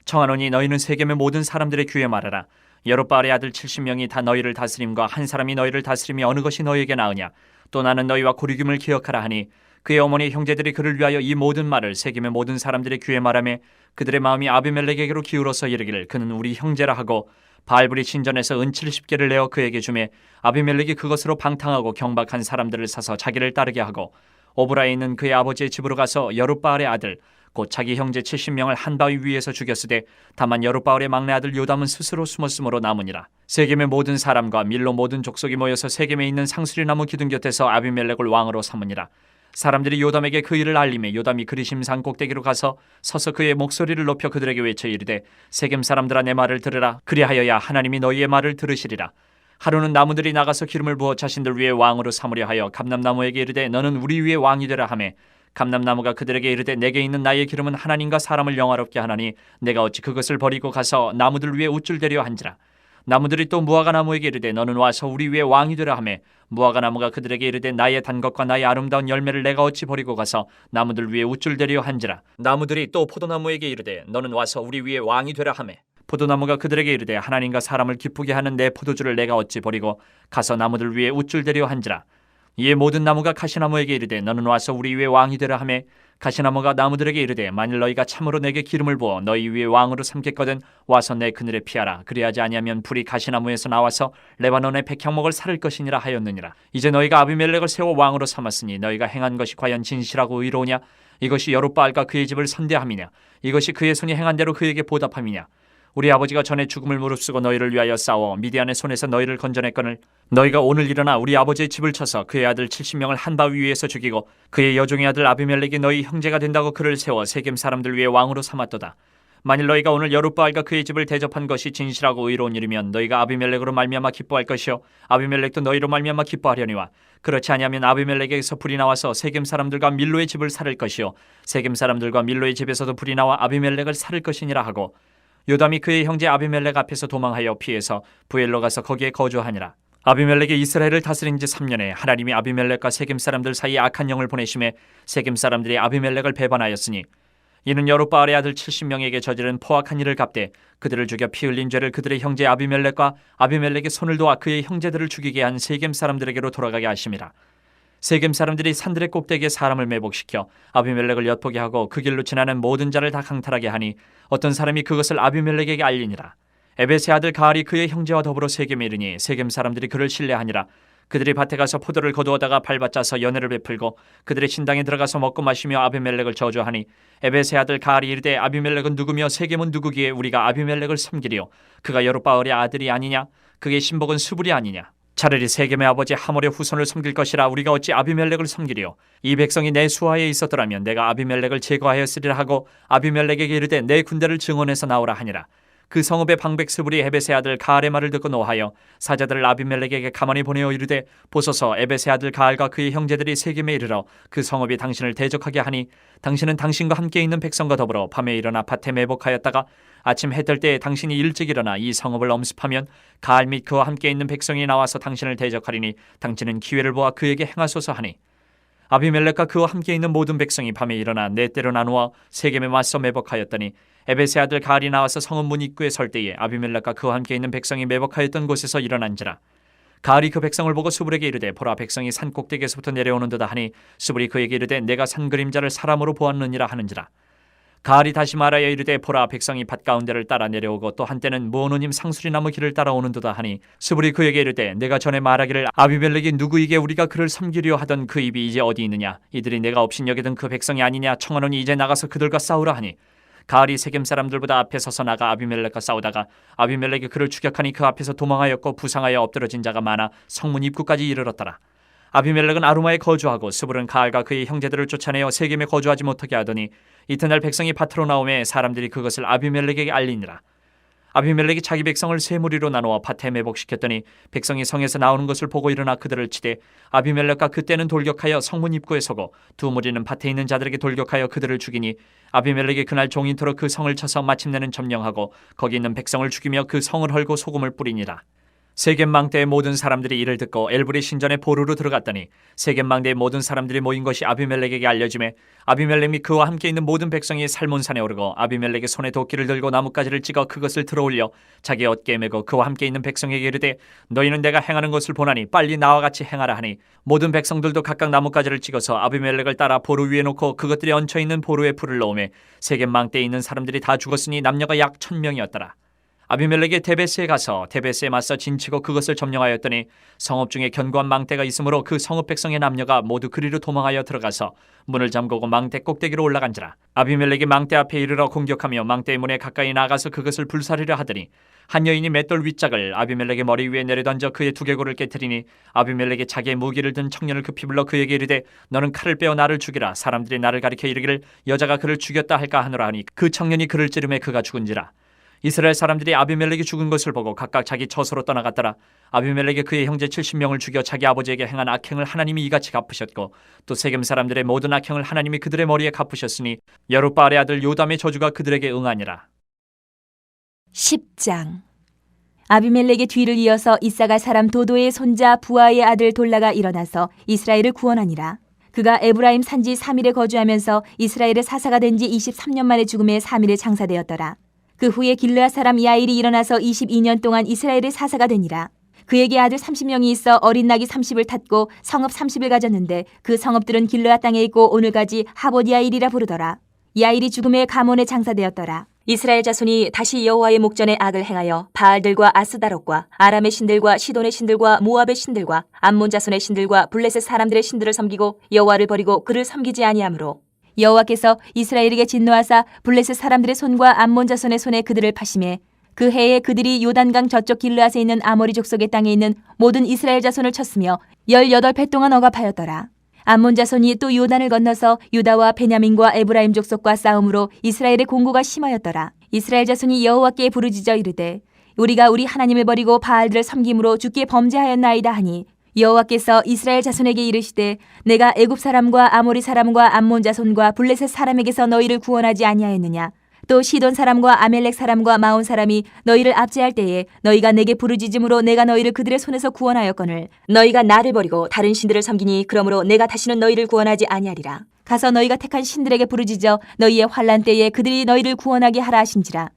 청하노니 너희는 세겜의 모든 사람들의 귀에 말하라. 여룻바알의 아들 70명이 다 너희를 다스림과 한 사람이 너희를 다스림이 어느 것이 너희에게 나으냐. 또 나는 너희와 고리김을 기억하라 하니 그의 어머니의 형제들이 그를 위하여 이 모든 말을 세겜의 모든 사람들의 귀에 말하며 그들의 마음이 아비멜렉에게로 기울어서 이르기를 그는 우리 형제라 하고 바알브리 신전에서 은 70개를 내어 그에게 주매 아비멜렉이 그것으로 방탕하고 경박한 사람들을 사서 자기를 따르게 하고 오브라에 있는 그의 아버지의 집으로 가서 여룻바알의 아들 곧 자기 형제 70명을 한 바위 위에서 죽였으되 다만 여룻바알의 막내 아들 요담은 스스로 숨었으므로 남으니라. 세겜의 모든 사람과 밀로 모든 족속이 모여서 세겜에 있는 상수리나무 기둥 곁에서 아비멜렉을 왕으로 삼으니라. 사람들이 요담에게 그 일을 알림해 요담이 그리심산 꼭대기로 가서 서서 그의 목소리를 높여 그들에게 외쳐 이르되 세겜 사람들아 내 말을 들으라. 그리하여야 하나님이 너희의 말을 들으시리라. 하루는 나무들이 나가서 기름을 부어 자신들 위에 왕으로 삼으려 하여 감람나무에게 이르되 너는 우리 위에 왕이 되라 하매 감람나무가 그들에게 이르되 내게 있는 나의 기름은 하나님과 사람을 영화롭게 하나니 내가 어찌 그것을 버리고 가서 나무들 위에 우쭐대려 한지라. 나무들이 또 무화과 나무에게 이르되 너는 와서 우리 위에 왕이 되라 하매 무화과 나무가 그들에게 이르되 나의 단 것과 나의 아름다운 열매를 내가 어찌 버리고 가서 나무들 위에 우쭐대려 한지라. 나무들이 또 포도나무에게 이르되 너는 와서 우리 위에 왕이 되라 하매 포도나무가 그들에게 이르되 하나님과 사람을 기쁘게 하는 내 포도주를 내가 어찌 버리고 가서 나무들 위에 우쭐대려 한지라. 이에 모든 나무가 가시나무에게 이르되 너는 와서 우리 위에 왕이 되라 하매 가시나무가 나무들에게 이르되 만일 너희가 참으로 내게 기름을 부어 너희 위에 왕으로 삼겠거든 와서 내 그늘에 피하라. 그리하지 아니하면 불이 가시나무에서 나와서 레바논의 백향목을 살을 것이니라 하였느니라. 이제 너희가 아비멜렉을 세워 왕으로 삼았으니 너희가 행한 것이 과연 진실하고 의로우냐. 이것이 여룻바알과 그의 집을 선대함이냐. 이것이 그의 손이 행한 대로 그에게 보답함이냐. 우리 아버지가 전에 죽음을 무릅쓰고 너희를 위하여 싸워 미디안의 손에서 너희를 건져냈거늘 너희가 오늘 일어나 우리 아버지의 집을 쳐서 그의 아들 70명을 한 바위 위에서 죽이고 그의 여종의 아들 아비멜렉이 너희 형제가 된다고 그를 세워 세겜 사람들 위에 왕으로 삼았도다. 만일 너희가 오늘 여룻바알과 그의 집을 대접한 것이 진실하고 의로운 일이면 너희가 아비멜렉으로 말미암아 기뻐할 것이요 아비멜렉도 너희로 말미암아 기뻐하려니와 그렇지 아니하면 아비멜렉에게서 불이 나와서 세겜 사람들과 밀로의 집을 살을 것이요 세겜 사람들과 밀로의 집에서도 불이 나와 아비멜렉을 살을 것이니라 하고 요담이 그의 형제 아비멜렉 앞에서 도망하여 피해서 부엘로 가서 거기에 거주하니라. 아비멜렉이 이스라엘을 다스린 지 3년에 하나님이 아비멜렉과 세겜 사람들 사이에 악한 영을 보내심에 세겜 사람들이 아비멜렉을 배반하였으니 이는 여룻바알의 아들 70명에게 저지른 포악한 일을 갚되 그들을 죽여 피 흘린 죄를 그들의 형제 아비멜렉과 아비멜렉의 손을 도와 그의 형제들을 죽이게 한 세겜 사람들에게로 돌아가게 하심이라. 세겜 사람들이 산들의 꼭대기에 사람을 매복시켜 아비멜렉을 엿보게 하고 그 길로 지나는 모든 자를 다 강탈하게 하니 어떤 사람이 그것을 아비멜렉에게 알리니라. 에벳의 아들 가알이 그의 형제와 더불어 세겜에 이르니 세겜 사람들이 그를 신뢰하니라. 그들이 밭에 가서 포도를 거두어다가 밟아짜서 연회를 베풀고 그들의 신당에 들어가서 먹고 마시며 아비멜렉을 저주하니 에벳의 아들 가알이 이르되 아비멜렉은 누구며 세겜은 누구기에 우리가 아비멜렉을 섬기리요 그가 여룻바알의 아들이 아니냐 그의 신복은 수불이 아니냐. 차라리 세겜의 아버지 하몰의 후손을 섬길 것이라 우리가 어찌 아비멜렉을 섬기리요. 이 백성이 내 수하에 있었더라면 내가 아비멜렉을 제거하였으리라 하고 아비멜렉에게 이르되 내 군대를 증원해서 나오라 하니라. 그 성읍의 방백 스불이 에벳의 아들 가알의 말을 듣고 노하여 사자들을 아비멜렉에게 가만히 보내어 이르되 보소서 에벳의 아들 가알과 그의 형제들이 세겜에 이르러 그 성읍이 당신을 대적하게 하니 당신은 당신과 함께 있는 백성과 더불어 밤에 일어나 밭에 매복하였다가 아침 해 뜰 때에 당신이 일찍 일어나 이 성읍을 엄습하면 가알 및 그와 함께 있는 백성이 나와서 당신을 대적하리니 당신은 기회를 보아 그에게 행하소서 하니 아비멜렉과 그와 함께 있는 모든 백성이 밤에 일어나 네 때로 나누어 세겜에 맞서 매복하였더니 에벳의 아들 가알이 나와서 성읍 문 입구에 설 때에 아비멜렉과 그와 함께 있는 백성이 매복하였던 곳에서 일어난지라. 가알이 그 백성을 보고 스불에게 이르되 보라 백성이 산 꼭대기에서부터 내려오는도다 하니 스불이 그에게 이르되 내가 산 그림자를 사람으로 보았느니라 하는지라. 가알이 다시 말하여 이르되 보라 백성이 밭 가운데를 따라 내려오고 또 한때는 무오노님 상수리나무 길을 따라오는도다 하니 스불이 그에게 이르되 내가 전에 말하기를 아비멜렉이 누구이게 우리가 그를 섬기려 하던 그 입이 이제 어디 있느냐 이들이 내가 업신여기던 그 백성이 아니냐 청하노니 이제 나가서 그들과 싸우라 하니 가알이 세겜 사람들보다 앞에 서서 나가 아비멜렉과 싸우다가 아비멜렉이 그를 추격하니 그 앞에서 도망하였고 부상하여 엎드러진 자가 많아 성문 입구까지 이르렀더라. 아비멜렉은 아루마에 거주하고 스불은 가알과 그의 형제들을 쫓아내어 세겜에 거주하지 못하게 하더니 이튿날 백성이 밭으로 나오매 사람들이 그것을 아비멜렉에게 알리니라. 아비멜렉이 자기 백성을 세 무리로 나누어 밭에 매복시켰더니 백성이 성에서 나오는 것을 보고 일어나 그들을 치되 아비멜렉과 그때는 돌격하여 성문 입구에 서고 두 무리는 밭에 있는 자들에게 돌격하여 그들을 죽이니 아비멜렉이 그날 종인토록 그 성을 쳐서 마침내는 점령하고 거기 있는 백성을 죽이며 그 성을 헐고 소금을 뿌리니라. 세겜 망대의 모든 사람들이 이를 듣고 엘브리 신전에 보루로 들어갔더니 세겜 망대의 모든 사람들이 모인 것이 아비멜렉에게 알려지매 아비멜렉 및 그와 함께 있는 모든 백성이 살몬산에 오르고 아비멜렉의 손에 도끼를 들고 나뭇가지를 찍어 그것을 들어올려 자기 어깨에 메고 그와 함께 있는 백성에게 이르되 너희는 내가 행하는 것을 보나니 빨리 나와 같이 행하라 하니 모든 백성들도 각각 나뭇가지를 찍어서 아비멜렉을 따라 보루 위에 놓고 그것들이 얹혀 있는 보루에 불을 넣으매 세겜 망대에 있는 사람들이 다 죽었으니 남녀가 약 1000명이었더라. 아비멜렉이 데베스에 가서 데베스에 맞서 진치고 그것을 점령하였더니 성읍 중에 견고한 망대가 있으므로 그 성읍 백성의 남녀가 모두 그리로 도망하여 들어가서 문을 잠그고 망대 꼭대기로 올라간지라. 아비멜렉이 망대 앞에 이르러 공격하며 망대의 문에 가까이 나가서 그것을 불사르려 하더니 한 여인이 맷돌 윗짝을 아비멜렉의 머리 위에 내려던져 그의 두개골을 깨트리니 아비멜렉이 자기의 무기를 든 청년을 급히 불러 그에게 이르되 너는 칼을 빼어 나를 죽이라. 사람들이 나를 가리켜 이르기를 여자가 그를 죽였다 할까 하노라 하니 그 청년이 그를 찌르매 그가 죽은지라. 이스라엘 사람들이 아비멜렉이 죽은 것을 보고 각각 자기 처소로 떠나갔더라. 아비멜렉이 그의 형제 70명을 죽여 자기 아버지에게 행한 악행을 하나님이 이같이 갚으셨고 또 세겜 사람들의 모든 악행을 하나님이 그들의 머리에 갚으셨으니 여룻바알의 아들 요담의 저주가 그들에게 응하니라. 10장. 아비멜렉의 뒤를 이어서 이사갈 사람 도도의 손자 부하의 아들 돌라가 일어나서 이스라엘을 구원하니라. 그가 에브라임 산지 3일에 거주하면서 이스라엘의 사사가 된 지 23년 만에 죽음에 3일에 장사되었더라. 그 후에 길르앗 사람 야일이 일어나서 22년 동안 이스라엘의 사사가 되니라. 그에게 아들 30명이 있어 어린 낙이 30을 탔고 성읍 30을 가졌는데 그 성읍들은 길르앗 땅에 있고 오늘까지 하봇야일이라 부르더라. 야일이 죽음에 가몬에 장사되었더라. 이스라엘 자손이 다시 여호와의 목전에 악을 행하여 바알들과 아스다롯과 아람의 신들과 시돈의 신들과 모압의 신들과 암몬 자손의 신들과 블레셋 사람들의 신들을 섬기고 여호와를 버리고 그를 섬기지 아니하므로 여호와께서 이스라엘에게 진노하사 블레셋 사람들의 손과 암몬 자손의 손에 그들을 파심해 그 해에 그들이 요단강 저쪽 길르앗에 있는 아모리 족속의 땅에 있는 모든 이스라엘 자손을 쳤으며 18배 동안 억압하였더라. 암몬 자손이 또 요단을 건너서 유다와 베냐민과 에브라임 족속과 싸움으로 이스라엘의 공고가 심하였더라. 이스라엘 자손이 여호와께 부르짖어 이르되 우리가 우리 하나님을 버리고 바알들을 섬김으로 주께 범죄하였나이다 하니 여호와께서 이스라엘 자손에게 이르시되 내가 애굽 사람과 아모리 사람과 암몬 자손과 블레셋 사람에게서 너희를 구원하지 아니하였느냐. 또 시돈 사람과 아멜렉 사람과 마온 사람이 너희를 압제할 때에 너희가 내게 부르짖음으로 내가 너희를 그들의 손에서 구원하였거늘 너희가 나를 버리고 다른 신들을 섬기니 그러므로 내가 다시는 너희를 구원하지 아니하리라. 가서 너희가 택한 신들에게 부르짖어 너희의 환난 때에 그들이 너희를 구원하게 하라 하신지라.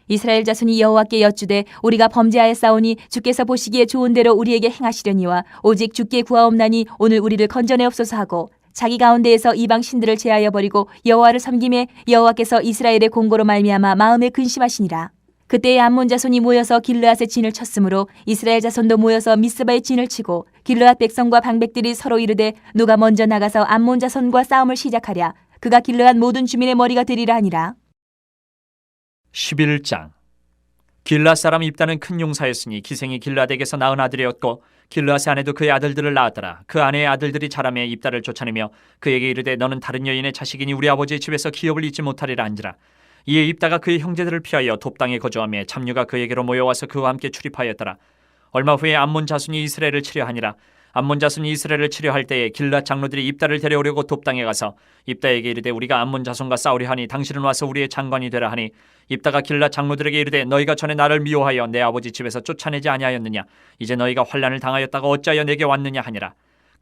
이스라엘 자손이 여호와께 여쭈되 우리가 범죄하였사오니 주께서 보시기에 좋은 대로 우리에게 행하시려니와 오직 주께 구하옵나니 오늘 우리를 건져내옵소서 하고 자기 가운데에서 이방 신들을 제하여 버리고 여호와를 섬김에 여호와께서 이스라엘의 공고로 말미암아 마음에 근심하시니라. 그때에 암몬 자손이 모여서 길르앗의 진을 쳤으므로 이스라엘 자손도 모여서 미스바의 진을 치고 길르앗 백성과 방백들이 서로 이르되 누가 먼저 나가서 암몬 자손과 싸움을 시작하랴. 그가 길르앗 모든 주민의 머리가 되리라 하니라. 11장. 길르앗 사람 입다는 큰 용사였으니 기생이 길르앗에게서 낳은 아들이었고 길르앗의 아내도 그의 아들들을 낳았더라. 그 아내의 아들들이 자라매 입다를 쫓아내며 그에게 이르되 너는 다른 여인의 자식이니 우리 아버지의 집에서 기업을 잊지 못하리라 한지라. 이에 입다가 그의 형제들을 피하여 돛 땅에 거주하며 잡류가 그에게로 모여와서 그와 함께 출입하였더라. 얼마 후에 암몬 자손이 이스라엘을 치려 하니라. 암몬 자손이 이스라엘을 치려 할 때에 길앗 장로들이 입다를 데려오려고 돛 땅에 가서 입다에게 이르되 우리가 암몬 자손과 싸우려 하니 당신은 와서 우리의 장관이 되라 하니 입다가 길앗 장로들에게 이르되 너희가 전에 나를 미워하여 내 아버지 집에서 쫓아내지 아니하였느냐? 이제 너희가 환난을 당하였다가 어찌하여 내게 왔느냐 하니라.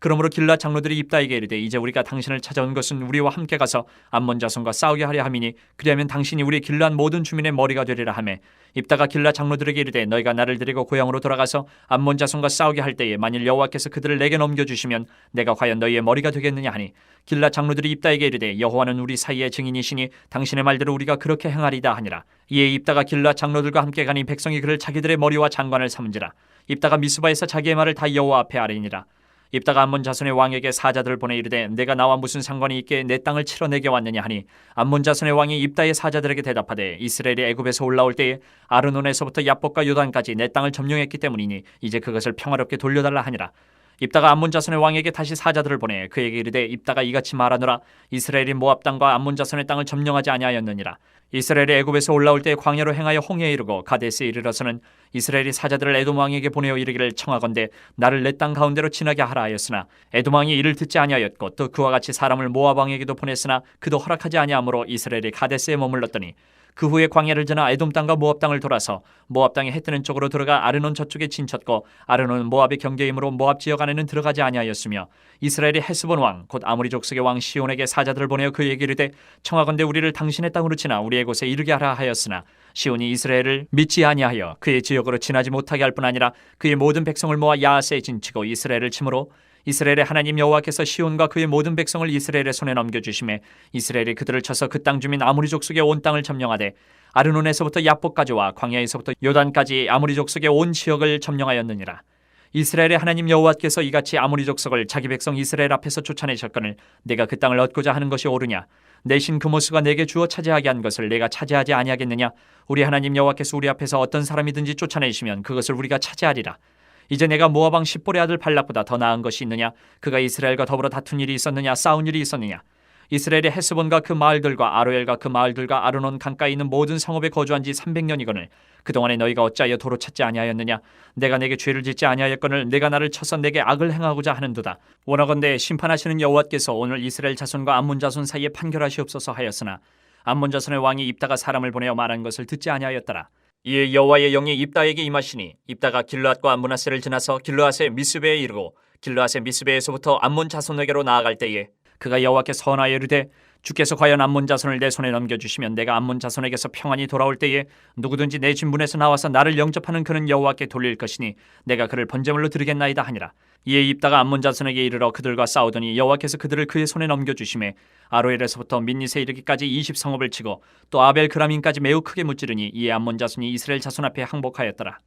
그러므로 길앗 장로들이 입다에게 이르되 이제 우리가 당신을 찾아온 것은 우리와 함께 가서 암몬 자손과 싸우게 하려 함이니 그리하면 당신이 우리 길앗 모든 주민의 머리가 되리라 하매 입다가 길앗 장로들에게 이르되 너희가 나를 데리고 고향으로 돌아가서 암몬 자손과 싸우게 할 때에 만일 여호와께서 그들을 내게 넘겨주시면 내가 과연 너희의 머리가 되겠느냐 하니 길앗 장로들이 입다에게 이르되 여호와는 우리 사이의 증인이시니 당신의 말대로 우리가 그렇게 행하리다 하니라. 이에 입다가 길앗 장로들과 함께 가니 백성이 그를 자기들의 머리와 장관을 삼은지라. 입다가 미스바에서 자기의 말을 다 여호와 앞에 아뢰니라. 입다가 암몬 자손의 왕에게 사자들을 보내 이르되 내가 나와 무슨 상관이 있게 내 땅을 치러 내게 왔느냐 하니 암몬 자손의 왕이 입다의 사자들에게 대답하되 이스라엘이 애굽에서 올라올 때에 아르논에서부터 야복과 요단까지 내 땅을 점령했기 때문이니 이제 그것을 평화롭게 돌려달라 하니라. 입다가 암몬 자손의 왕에게 다시 사자들을 보내 그에게 이르되 입다가 이같이 말하노라. 이스라엘이 모압 땅과 암몬 자손의 땅을 점령하지 아니하였느니라. 이스라엘이 애굽에서 올라올 때 광야로 행하여 홍해에 이르고 가데스에 이르러서는 이스라엘이 사자들을 에돔 왕에게 보내어 이르기를 청하건대 나를 내 땅 가운데로 지나게 하라 하였으나 에돔 왕이 이를 듣지 아니하였고 또 그와 같이 사람을 모압 왕에게도 보냈으나 그도 허락하지 아니하므로 이스라엘이 가데스에 머물렀더니 그 후에 광야를 지나 에돔 땅과 모압 땅을 돌아서 모압 땅의 해 뜨는 쪽으로 들어가 아르논 저쪽에 진쳤고 아르논은 모압의 경계이므로 모압 지역 안에는 들어가지 아니하였으며 이스라엘이 헤스본 왕 곧 아모리 족속의 왕 시온에게 사자들을 보내어 그에게 이르되 청하건대 우리를 당신의 땅으로 지나 우리의 곳에 이르게 하라 하였으나 시온이 이스라엘을 믿지 아니하여 그의 지역으로 지나지 못하게 할 뿐 아니라 그의 모든 백성을 모아 야하스에 진치고 이스라엘을 치므로 이스라엘의 하나님 여호와께서 시온과 그의 모든 백성을 이스라엘의 손에 넘겨주심에 이스라엘이 그들을 쳐서 그 땅 주민 아모리 족속의 온 땅을 점령하되 아르논에서부터 야복까지와 광야에서부터 요단까지 아모리 족속의 온 지역을 점령하였느니라. 이스라엘의 하나님 여호와께서 이같이 아모리 족속을 자기 백성 이스라엘 앞에서 쫓아내셨거늘 내가 그 땅을 얻고자 하는 것이 옳으냐? 내 신 그모스가 내게 주어 차지하게 한 것을 내가 차지하지 아니하겠느냐? 우리 하나님 여호와께서 우리 앞에서 어떤 사람이든지 쫓아내시면 그것을 우리가 차지하리라. 이제 내가 모압 왕 십볼의 아들 발락보다 더 나은 것이 있느냐? 그가 이스라엘과 더불어 다툰 일이 있었느냐? 싸운 일이 있었느냐? 이스라엘의 헤스본과 그 마을들과 아로엘과 그 마을들과 아르논 강가에 있는 모든 성읍에 거주한 지 300년이거늘 그동안에 너희가 어찌하여 도로 찾지 아니하였느냐? 내가 내게 죄를 짓지 아니하였거늘 내가 나를 쳐서 내게 악을 행하고자 하는도다. 원하건대 심판하시는 여호와께서 오늘 이스라엘 자손과 암몬 자손 사이에 판결하시옵소서 하였으나 암몬 자손의 왕이 입다가 사람을 보내어 말한 것을 듣지 아니하였더라. 이에 여호와의 영이 입다에게 임하시니 입다가 길르앗과 암므낫세를 지나서 길르앗의 미스베에 이르고 길르앗의 미스베에서부터 암몬 자손에게로 나아갈 때에 그가 여호와께 선하여 이르되 주께서 과연 암몬 자손을 내 손에 넘겨주시면 내가 암몬 자손에게서 평안히 돌아올 때에 누구든지 내 진문에서 나와서 나를 영접하는 그는 여호와께 돌릴 것이니 내가 그를 번제물로 드리겠나이다 하니라. 이에 입다가 암몬 자손에게 이르러 그들과 싸우더니 여호와께서 그들을 그의 손에 넘겨주심에 아로엘에서부터 민닛에 이르기까지 20성읍을 치고 또 아벨 그라민까지 매우 크게 무찌르니 이에 암몬 자손이 이스라엘 자손 앞에 항복하였더라.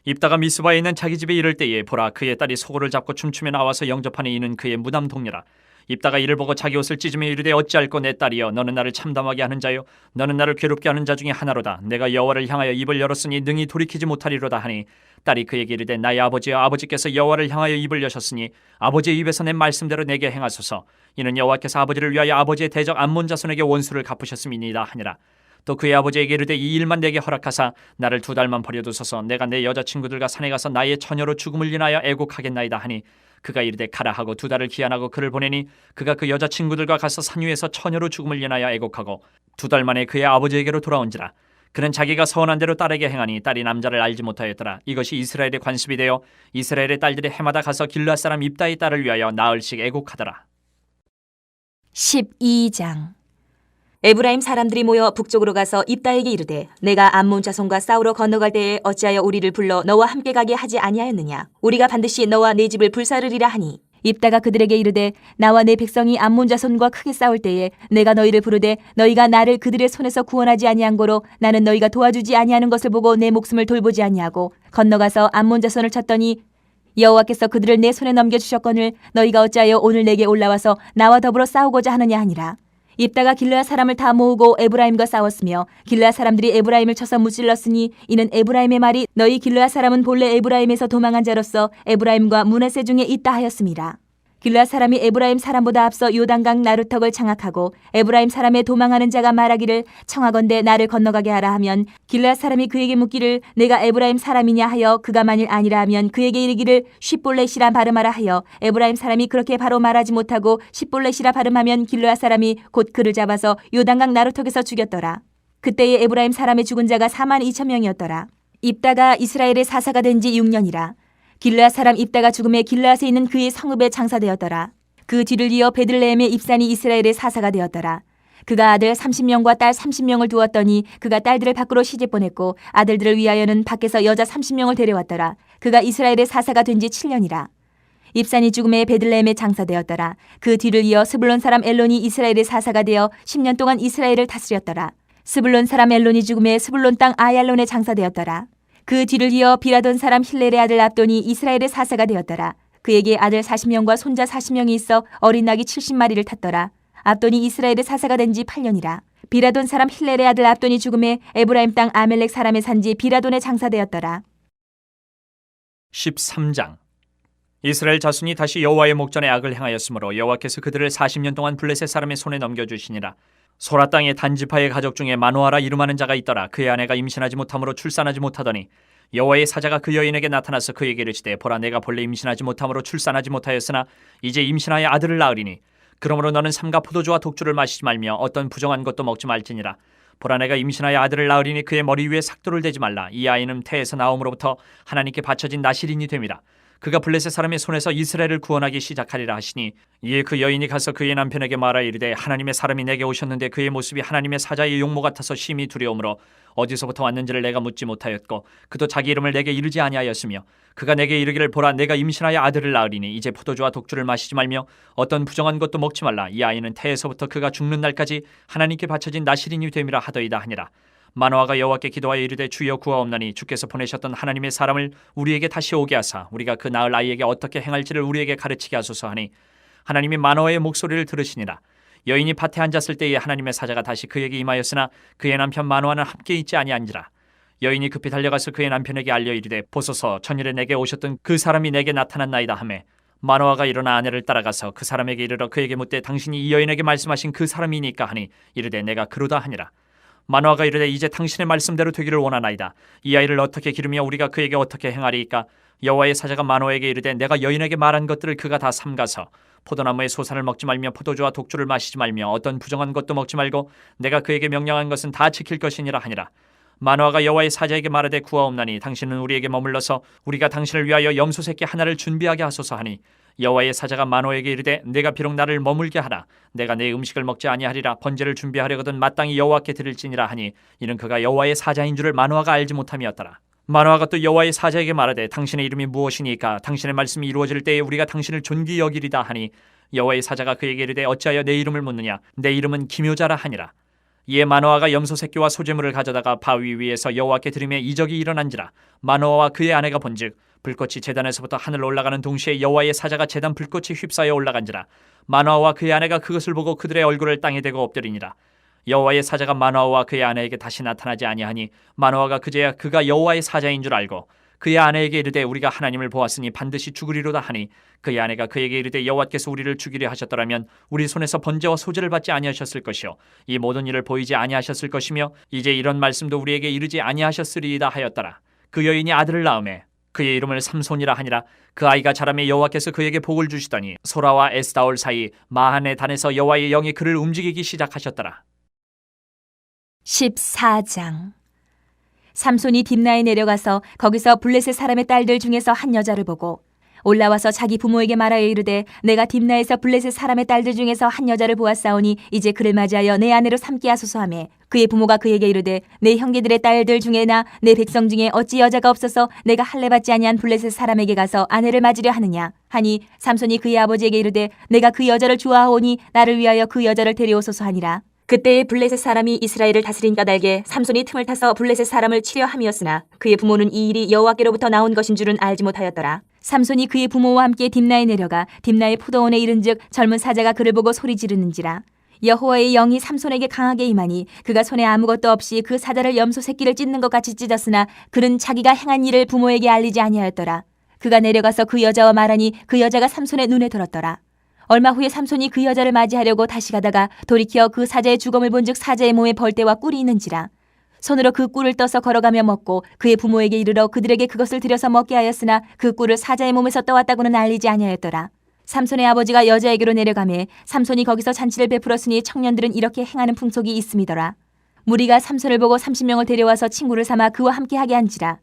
입다가 미스바에 있는 자기 집에 이를 때에 보라 그의 딸이 소고를 잡고 춤추며 나와서 영접하니 이는 그의 무담 동료라. 입다가 이를 보고 자기 옷을 찢으며 이르되 어찌할꼬 내 딸이여 너는 나를 참담하게 하는 자요 너는 나를 괴롭게 하는 자 중에 하나로다. 내가 여호와를 향하여 입을 열었으니 능히 돌이키지 못하리로다 하니 딸이 그에게 이르되 나의 아버지여 아버지께서 여호와를 향하여 입을 여셨으니 아버지의 입에서 낸 말씀대로 내게 행하소서. 이는 여호와께서 아버지를 위하여 아버지의 대적 암몬 자손에게 원수를 갚으셨음이니이다 하니라. 또 그의 아버지에게 이르되 이 일만 내게 허락하사 나를 2달만 버려두소서. 내가 내 여자친구들과 산에 가서 나의 처녀로 죽음을 인하여 애곡하겠나이다 하니 그가 이르되 가라 하고 2달을 기한하고 그를 보내니 그가 그 여자친구들과 가서 산 위에서 처녀로 죽음을 인하여 애곡하고 2달 만에 그의 아버지에게로 돌아온지라. 그는 자기가 서원한 대로 딸에게 행하니 딸이 남자를 알지 못하였더라. 이것이 이스라엘의 관습이 되어 이스라엘의 딸들이 해마다 가서 길르앗 사람 입다의 딸을 위하여 나흘씩 애곡하더라. 12장. 에브라임 사람들이 모여 북쪽으로 가서 입다에게 이르되 내가 암몬 자손과 싸우러 건너갈 때에 어찌하여 우리를 불러 너와 함께 가게 하지 아니하였느냐? 우리가 반드시 너와 내 집을 불사르리라 하니 입다가 그들에게 이르되 나와 내 백성이 암몬 자손과 크게 싸울 때에 내가 너희를 부르되 너희가 나를 그들의 손에서 구원하지 아니한 고로 나는 너희가 도와주지 아니하는 것을 보고 내 목숨을 돌보지 아니하고 건너가서 암몬 자손을 쳤더니 여호와께서 그들을 내 손에 넘겨주셨거늘 너희가 어찌하여 오늘 내게 올라와서 나와 더불어 싸우고자 하느냐 하니라. 입다가 길르앗 사람을 다 모으고 에브라임과 싸웠으며 길르앗 사람들이 에브라임을 쳐서 무찔렀으니 이는 에브라임의 말이 너희 길르앗 사람은 본래 에브라임에서 도망한 자로서 에브라임과 므낫세 중에 있다 하였습니다. 길르앗 사람이 에브라임 사람보다 앞서 요단강 나루턱을 장악하고 에브라임 사람의 도망하는 자가 말하기를 청하건대 나를 건너가게 하라 하면 길르앗 사람이 그에게 묻기를 내가 에브라임 사람이냐 하여 그가 만일 아니라 하면 그에게 이르기를 쉿볼렛이라 발음하라 하여 에브라임 사람이 그렇게 바로 말하지 못하고 쉿볼렛이라 발음하면 길르앗 사람이 곧 그를 잡아서 요단강 나루턱에서 죽였더라. 그때에 에브라임 사람의 죽은 자가 42,000명이었더라. 입다가 이스라엘의 사사가 된 지 6년이라. 길르앗 사람 입다가 죽음에 길르앗에 있는 그의 성읍에 장사되었더라. 그 뒤를 이어 베들레헴의 입산이 이스라엘의 사사가 되었더라. 그가 아들 30명과 딸 30명을 두었더니 그가 딸들을 밖으로 시집 보냈고 아들들을 위하여는 밖에서 여자 30명을 데려왔더라. 그가 이스라엘의 사사가 된 지 7년이라. 입산이 죽음에 베들레헴에 장사되었더라. 그 뒤를 이어 스불론 사람 엘론이 이스라엘의 사사가 되어 10년 동안 이스라엘을 다스렸더라. 스불론 사람 엘론이 죽음에 스불론 땅 아얄론에 장사되었더라. 그 뒤를 이어 비라돈 사람 힐렐의 아들 압돈이 이스라엘의 사사가 되었더라. 그에게 아들 40명과 손자 40명이 있어 어린 낙이 70마리를 탔더라. 압돈이 이스라엘의 사사가 된 지 8년이라. 비라돈 사람 힐렐의 아들 압돈이 죽음에 에브라임 땅 아멜렉 사람의 산지 비라돈에 장사되었더라. 13장. 이스라엘 자손이 다시 여호와의 목전에 악을 행하였으므로 여호와께서 그들을 40년 동안 블레셋 사람의 손에 넘겨주시니라. 소라 땅의 단지파의 가족 중에 마노아라 이름하는 자가 있더라. 그의 아내가 임신하지 못함으로 출산하지 못하더니 여호와의 사자가 그 여인에게 나타나서 그에게 이르시되 보라 내가 본래 임신하지 못함으로 출산하지 못하였으나 이제 임신하여 아들을 낳으리니 그러므로 너는 삼가 포도주와 독주를 마시지 말며 어떤 부정한 것도 먹지 말지니라. 보라 내가 임신하여 아들을 낳으리니 그의 머리 위에 삭도를 대지 말라. 이 아이는 태에서 나옴으로부터 하나님께 바쳐진 나실인이 됨이라. 그가 블레셋 사람의 손에서 이스라엘을 구원하기 시작하리라 하시니 이에 그 여인이 가서 그의 남편에게 말하 이르되 하나님의 사람이 내게 오셨는데 그의 모습이 하나님의 사자의 용모 같아서 심히 두려움으로 어디서부터 왔는지를 내가 묻지 못하였고 그도 자기 이름을 내게 이르지 아니하였으며 그가 내게 이르기를 보라 내가 임신하여 아들을 낳으리니 이제 포도주와 독주를 마시지 말며 어떤 부정한 것도 먹지 말라. 이 아이는 태에서부터 그가 죽는 날까지 하나님께 바쳐진 나실인이 됨이라 하더이다 하니라. 마노아가 여호와께 기도하여 이르되 주여 구하옵나니 주께서 보내셨던 하나님의 사람을 우리에게 다시 오게 하사 우리가 그 낳을 아이에게 어떻게 행할지를 우리에게 가르치게 하소서 하니 하나님이 마노아의 목소리를 들으시니라. 여인이 밭에 앉았을 때에 하나님의 사자가 다시 그에게 임하였으나 그의 남편 마노아는 함께 있지 아니한지라. 여인이 급히 달려가서 그의 남편에게 알려 이르되 보소서 전일에 내게 오셨던 그 사람이 내게 나타났나이다 하매 마노아가 일어나 아내를 따라가서 그 사람에게 이르러 그에게 묻되 당신이 이 여인에게 말씀하신 그 사람이니까 하니 이르되 내가 그로다 하니라. 마노아가 이르되 이제 당신의 말씀대로 되기를 원하나이다. 이 아이를 어떻게 기르며 우리가 그에게 어떻게 행하리이까. 여호와의 사자가 마노아에게 이르되 내가 여인에게 말한 것들을 그가 다 삼가서 포도나무의 소산을 먹지 말며 포도주와 독주를 마시지 말며 어떤 부정한 것도 먹지 말고 내가 그에게 명령한 것은 다 지킬 것이니라 하니라. 마노아가 여호와의 사자에게 말하되 구하옵나니 당신은 우리에게 머물러서 우리가 당신을 위하여 염소 새끼 하나를 준비하게 하소서 하니 여호와의 사자가 마노아에게 이르되 내가 비록 나를 머물게 하라. 내가 내 음식을 먹지 아니하리라. 번제를 준비하려거든 마땅히 여호와께 드릴지니라 하니 이는 그가 여호와의 사자인 줄을 마노아가 알지 못함이었더라. 마노아가 또 여호와의 사자에게 말하되 당신의 이름이 무엇이니까 당신의 말씀이 이루어질 때에 우리가 당신을 존귀 여기리다 하니 여호와의 사자가 그에게 이르되 어찌하여 내 이름을 묻느냐. 내 이름은 기묘자라 하니라. 이에 마노아가 염소 새끼와 소재물을 가져다가 바위 위에서 여호와께 드리매 이적이 일어난지라. 마노아와 그의 아내가 본즉 불꽃이 제단에서부터 하늘로 올라가는 동시에 여호와의 사자가 제단 불꽃이 휩싸여 올라간지라. 마노아와 그의 아내가 그것을 보고 그들의 얼굴을 땅에 대고 엎드리니라. 여호와의 사자가 마노아와 그의 아내에게 다시 나타나지 아니하니 마노아가 그제야 그가 여호와의 사자인 줄 알고 그의 아내에게 이르되 우리가 하나님을 보았으니 반드시 죽으리로다 하니 그의 아내가 그에게 이르되 여호와께서 우리를 죽이려 하셨더라면 우리 손에서 번제와 소제를 받지 아니하셨을 것이요 이 모든 일을 보이지 아니하셨을 것이며 이제 이런 말씀도 우리에게 이르지 아니하셨으리이다 하였더라. 그 여인이 아들을 낳음에 그의 이름을 삼손이라 하니라. 그 아이가 자라매 여호와께서 그에게 복을 주시더니 소라와 에스다올 사이 마한의 단에서 여호와의 영이 그를 움직이기 시작하셨더라. 14장. 삼손이 딥나에 내려가서 거기서 블레셋 사람의 딸들 중에서 한 여자를 보고 올라와서 자기 부모에게 말하여 이르되 내가 딥나에서 블레셋 사람의 딸들 중에서 한 여자를 보았사오니 이제 그를 맞이하여 내 아내로 삼게 하소서 하매 그의 부모가 그에게 이르되 내 형제들의 딸들 중에나 내 백성 중에 어찌 여자가 없어서 내가 할례 받지 아니한 블레셋 사람에게 가서 아내를 맞으려 하느냐 하니 삼손이 그의 아버지에게 이르되 내가 그 여자를 좋아하오니 나를 위하여 그 여자를 데려오소서 하니라. 그때에 블레셋 사람이 이스라엘을 다스린 까닭에 삼손이 틈을 타서 블레셋 사람을 치려 함이었으나 그의 부모는 이 일이 여호와께로부터 나온 것인 줄은 알지 못하였더라. 삼손이 그의 부모와 함께 딥나에 내려가 딥나의 포도원에 이른즉 젊은 사자가 그를 보고 소리 지르는지라. 여호와의 영이 삼손에게 강하게 임하니 그가 손에 아무것도 없이 그 사자를 염소 새끼를 찢는 것 같이 찢었으나 그는 자기가 행한 일을 부모에게 알리지 아니하였더라. 그가 내려가서 그 여자와 말하니 그 여자가 삼손의 눈에 들었더라. 얼마 후에 삼손이 그 여자를 맞이하려고 다시 가다가 돌이켜 그 사자의 주검을 본즉 사자의 몸에 벌떼와 꿀이 있는지라. 손으로 그 꿀을 떠서 걸어가며 먹고 그의 부모에게 이르러 그들에게 그것을 들여서 먹게 하였으나 그 꿀을 사자의 몸에서 떠왔다고는 알리지 아니하였더라. 삼손의 아버지가 여자에게로 내려가매 삼손이 거기서 잔치를 베풀었으니 청년들은 이렇게 행하는 풍속이 있음이더라. 무리가 삼손을 보고 30명을 데려와서 친구를 삼아 그와 함께 하게 한지라.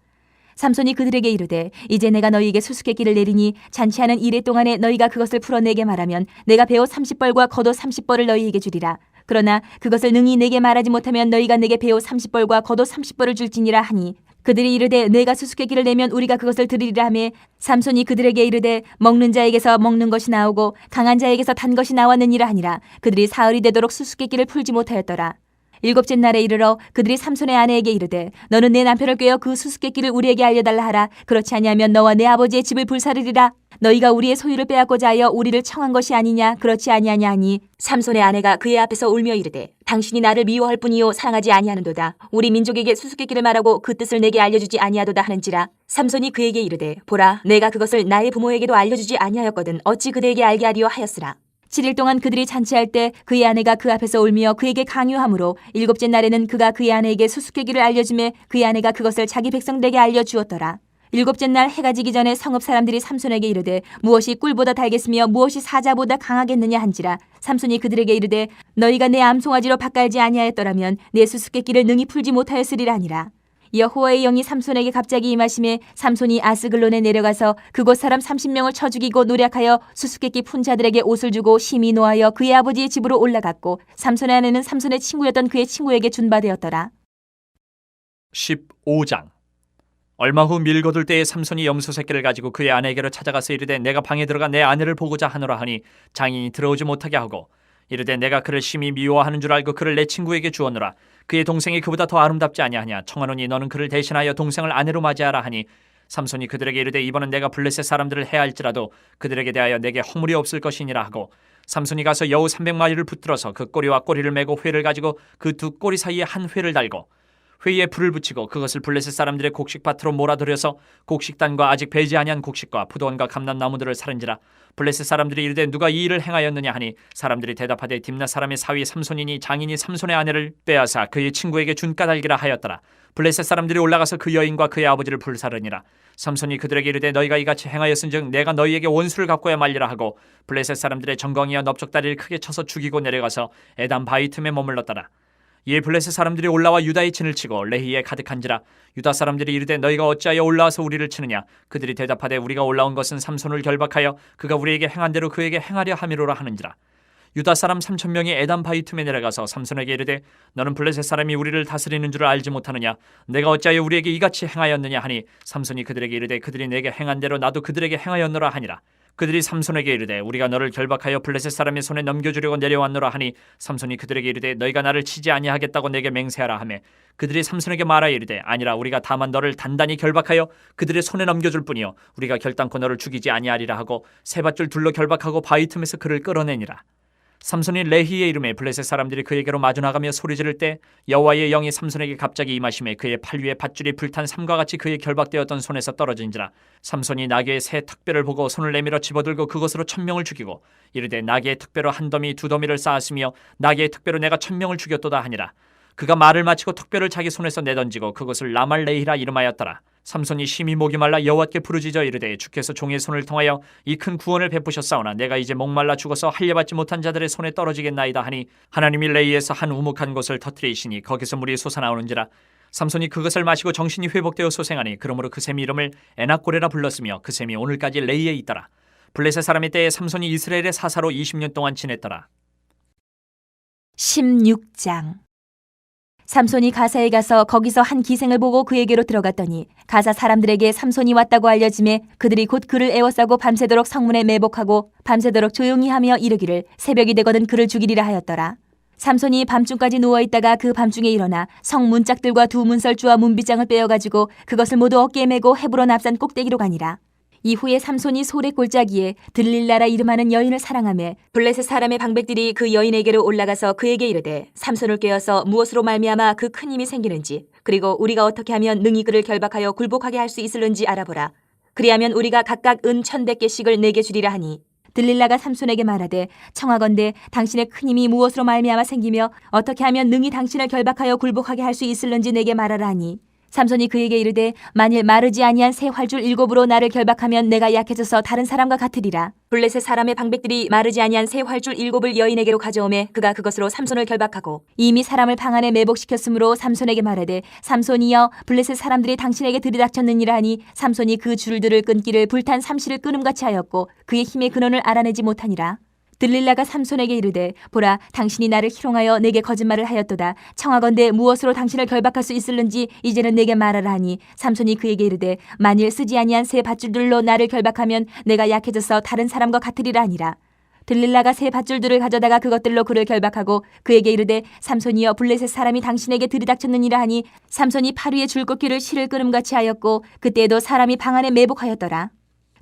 삼손이 그들에게 이르되 이제 내가 너희에게 수수께끼를 내리니 잔치하는 이래 동안에 너희가 그것을 풀어내게 말하면 내가 베옷 30벌과 겉옷 30벌을 너희에게 주리라. 그러나 그것을 능히 내게 말하지 못하면 너희가 내게 베옷 30벌과 겉옷 30벌을 줄지니라 하니 그들이 이르되 내가 수수께끼를 내면 우리가 그것을 드리리라 하매 삼손이 그들에게 이르되 먹는 자에게서 먹는 것이 나오고 강한 자에게서 단 것이 나왔느니라 하니라. 그들이 사흘이 되도록 수수께끼를 풀지 못하였더라. 일곱째 날에 이르러 그들이 삼손의 아내에게 이르되 너는 내 남편을 꾀어 그 수수께끼를 우리에게 알려달라 하라. 그렇지 아니하면 너와 내 아버지의 집을 불사르리라. 너희가 우리의 소유를 빼앗고자 하여 우리를 청한 것이 아니냐. 그렇지 아니하냐 하니 삼손의 아내가 그의 앞에서 울며 이르되 당신이 나를 미워할 뿐이요 사랑하지 아니하는도다. 우리 민족에게 수수께끼를 말하고 그 뜻을 내게 알려주지 아니하도다 하는지라. 삼손이 그에게 이르되 보라 내가 그것을 나의 부모에게도 알려주지 아니하였거든 어찌 그들에게 알게 하리요 하였으라. 7일 동안 그들이 잔치할 때 그의 아내가 그 앞에서 울며 그에게 강요하므로 일곱째 날에는 그가 그의 아내에게 수수께끼를 알려주매 그의 아내가 그것을 자기 백성들에게 알려주었더라. 일곱째 날 해가 지기 전에 성읍 사람들이 삼손에게 이르되 무엇이 꿀보다 달겠으며 무엇이 사자보다 강하겠느냐 한지라. 삼손이 그들에게 이르되 너희가 내 암송아지로 밭갈지 아니하였더라면 내 수수께끼를 능히 풀지 못하였으리라 하니라. 여호와의 영이 삼손에게 갑자기 임하심에 삼손이 아스글론에 내려가서 그곳 사람 30명을 쳐 죽이고 노략하여 수수께끼 푼 자들에게 옷을 주고 심히 노하여 그의 아버지의 집으로 올라갔고 삼손의 아내는 삼손의 친구였던 그의 친구에게 준바되었더라. 15장. 얼마 후 밀 거둘 때에 삼손이 염소 새끼를 가지고 그의 아내에게로 찾아가서 이르되 내가 방에 들어가 내 아내를 보고자 하노라 하니 장인이 들어오지 못하게 하고 이르되 내가 그를 심히 미워하는 줄 알고 그를 내 친구에게 주었노라. 그의 동생이 그보다 더 아름답지 아니하냐. 청하노니 너는 그를 대신하여 동생을 아내로 맞이하라 하니 삼손이 그들에게 이르되 이번은 내가 블레셋 사람들을 해할지라도 그들에게 대하여 내게 허물이 없을 것이니라 하고 삼손이 가서 여우 300마리를 붙들어서 그 꼬리와 꼬리를 메고 회를 가지고 그 두 꼬리 사이에 한 회를 달고 회에 불을 붙이고 그것을 블레셋 사람들의 곡식밭으로 몰아들여서 곡식단과 아직 배지 아니한 곡식과 포도원과 감람나무들을 살은지라. 블레셋 사람들이 이르되 누가 이 일을 행하였느냐 하니 사람들이 대답하되 딥낫 사람의 사위 삼손이니 장인이 삼손의 아내를 빼앗아 그의 친구에게 준 까닭이라 하였더라. 블레셋 사람들이 올라가서 그 여인과 그의 아버지를 불사르니라. 삼손이 그들에게 이르되 너희가 이같이 행하였은즉 내가 너희에게 원수를 갚고야 말리라 하고 블레셋 사람들의 정광이와 넓적다리를 크게 쳐서 죽이고 내려가서 에담 바위 틈에 머물렀더라. 이에 블레셋 사람들이 올라와 유다의 진을 치고 레히에 가득한지라. 유다 사람들이 이르되 너희가 어찌하여 올라와서 우리를 치느냐. 그들이 대답하되 우리가 올라온 것은 삼손을 결박하여 그가 우리에게 행한 대로 그에게 행하려 함이로라 하는지라. 유다 사람 3,000명이 에담 바위 틈에 내려가서 삼손에게 이르되 너는 블레셋 사람이 우리를 다스리는 줄을 알지 못하느냐. 내가 어찌하여 우리에게 이같이 행하였느냐 하니 삼손이 그들에게 이르되 그들이 내게 행한 대로 나도 그들에게 행하였노라 하니라. 그들이 삼손에게 이르되 우리가 너를 결박하여 블레셋 사람의 손에 넘겨주려고 내려왔노라 하니 삼손이 그들에게 이르되 너희가 나를 치지 아니하겠다고 내게 맹세하라 하매 그들이 삼손에게 말하여 이르되 아니라 우리가 다만 너를 단단히 결박하여 그들의 손에 넘겨줄 뿐이요 우리가 결단코 너를 죽이지 아니하리라 하고 세 밧줄 둘로 결박하고 바위 틈에서 그를 끌어내니라. 삼손이 레히의 이름에 블레셋 사람들이 그에게로 마주 나가며 소리 지를 때 여호와의 영이 삼손에게 갑자기 임하심에 그의 팔 위에 밧줄이 불탄 삼과 같이 그의 결박되었던 손에서 떨어진지라. 삼손이 나귀의 새 턱뼈를 보고 손을 내밀어 집어들고 그것으로 1,000명을 죽이고 이르되 나귀의 턱뼈로 한 더미 두 더미를 쌓았으며 나귀의 턱뼈로 내가 1,000명을 죽였도다 하니라. 그가 말을 마치고 턱뼈를 자기 손에서 내던지고 그것을 라말레히라 이름하였더라. 삼손이 심히 목이 말라 여호와께 부르짖어 이르되 주께서 종의 손을 통하여 이 큰 구원을 베푸셨사오나 내가 이제 목말라 죽어서 할례받지 못한 자들의 손에 떨어지겠나이다 하니 하나님이 레이에서 한 우묵한 곳을 터뜨리시니 거기서 물이 솟아나오는지라. 삼손이 그것을 마시고 정신이 회복되어 소생하니 그러므로 그 샘이 이름을 에낙고레라 불렀으며 그 샘이 오늘까지 레이에 있더라. 블레셋 사람의 때에 삼손이 이스라엘의 사사로 20년 동안 지냈더라. 16장. 삼손이 가사에 가서 거기서 한 기생을 보고 그에게로 들어갔더니 가사 사람들에게 삼손이 왔다고 알려지매 그들이 곧 그를 에워싸고 밤새도록 성문에 매복하고 밤새도록 조용히 하며 이르기를 새벽이 되거든 그를 죽이리라 하였더라. 삼손이 밤중까지 누워있다가 그 밤중에 일어나 성 문짝들과 두 문설주와 문빗장을 빼어가지고 그것을 모두 어깨에 메고 헤브론 앞산 꼭대기로 가니라. 이후에 삼손이 소래 골짜기에 들릴라라 이름하는 여인을 사랑하며 블레셋 사람의 방백들이 그 여인에게로 올라가서 그에게 이르되 삼손을 꾀어서 무엇으로 말미암아 그 큰 힘이 생기는지 그리고 우리가 어떻게 하면 능히 그를 결박하여 굴복하게 할 수 있을는지 알아보라. 그리하면 우리가 각각 은 1,100개씩을 내게 주리라 하니 들릴라가 삼손에게 말하되 청하건대 당신의 큰 힘이 무엇으로 말미암아 생기며 어떻게 하면 능히 당신을 결박하여 굴복하게 할 수 있을는지 내게 말하라 하니 삼손이 그에게 이르되 만일 마르지 아니한 새 활줄 7으로 나를 결박하면 내가 약해져서 다른 사람과 같으리라. 블레셋 사람의 방백들이 마르지 아니한 새 활줄 7을 여인에게로 가져오매 그가 그것으로 삼손을 결박하고 이미 사람을 방 안에 매복시켰으므로 삼손에게 말하되 삼손이여 블레셋 사람들이 당신에게 들이닥쳤느니라 하니 삼손이 그 줄들을 끊기를 불탄 삼시를 끊음같이 하였고 그의 힘의 근원을 알아내지 못하니라. 들릴라가 삼손에게 이르되 보라 당신이 나를 희롱하여 내게 거짓말을 하였도다. 청하건대 무엇으로 당신을 결박할 수 있을는지 이제는 내게 말하라 하니 삼손이 그에게 이르되 만일 쓰지 아니한 새 밧줄들로 나를 결박하면 내가 약해져서 다른 사람과 같으리라 하니라. 들릴라가 새 밧줄들을 가져다가 그것들로 그를 결박하고 그에게 이르되 삼손이여 블레셋 사람이 당신에게 들이닥쳤느니라 하니 삼손이 팔 위에 줄꺾기를 실을 끊음같이 하였고 그때에도 사람이 방 안에 매복하였더라.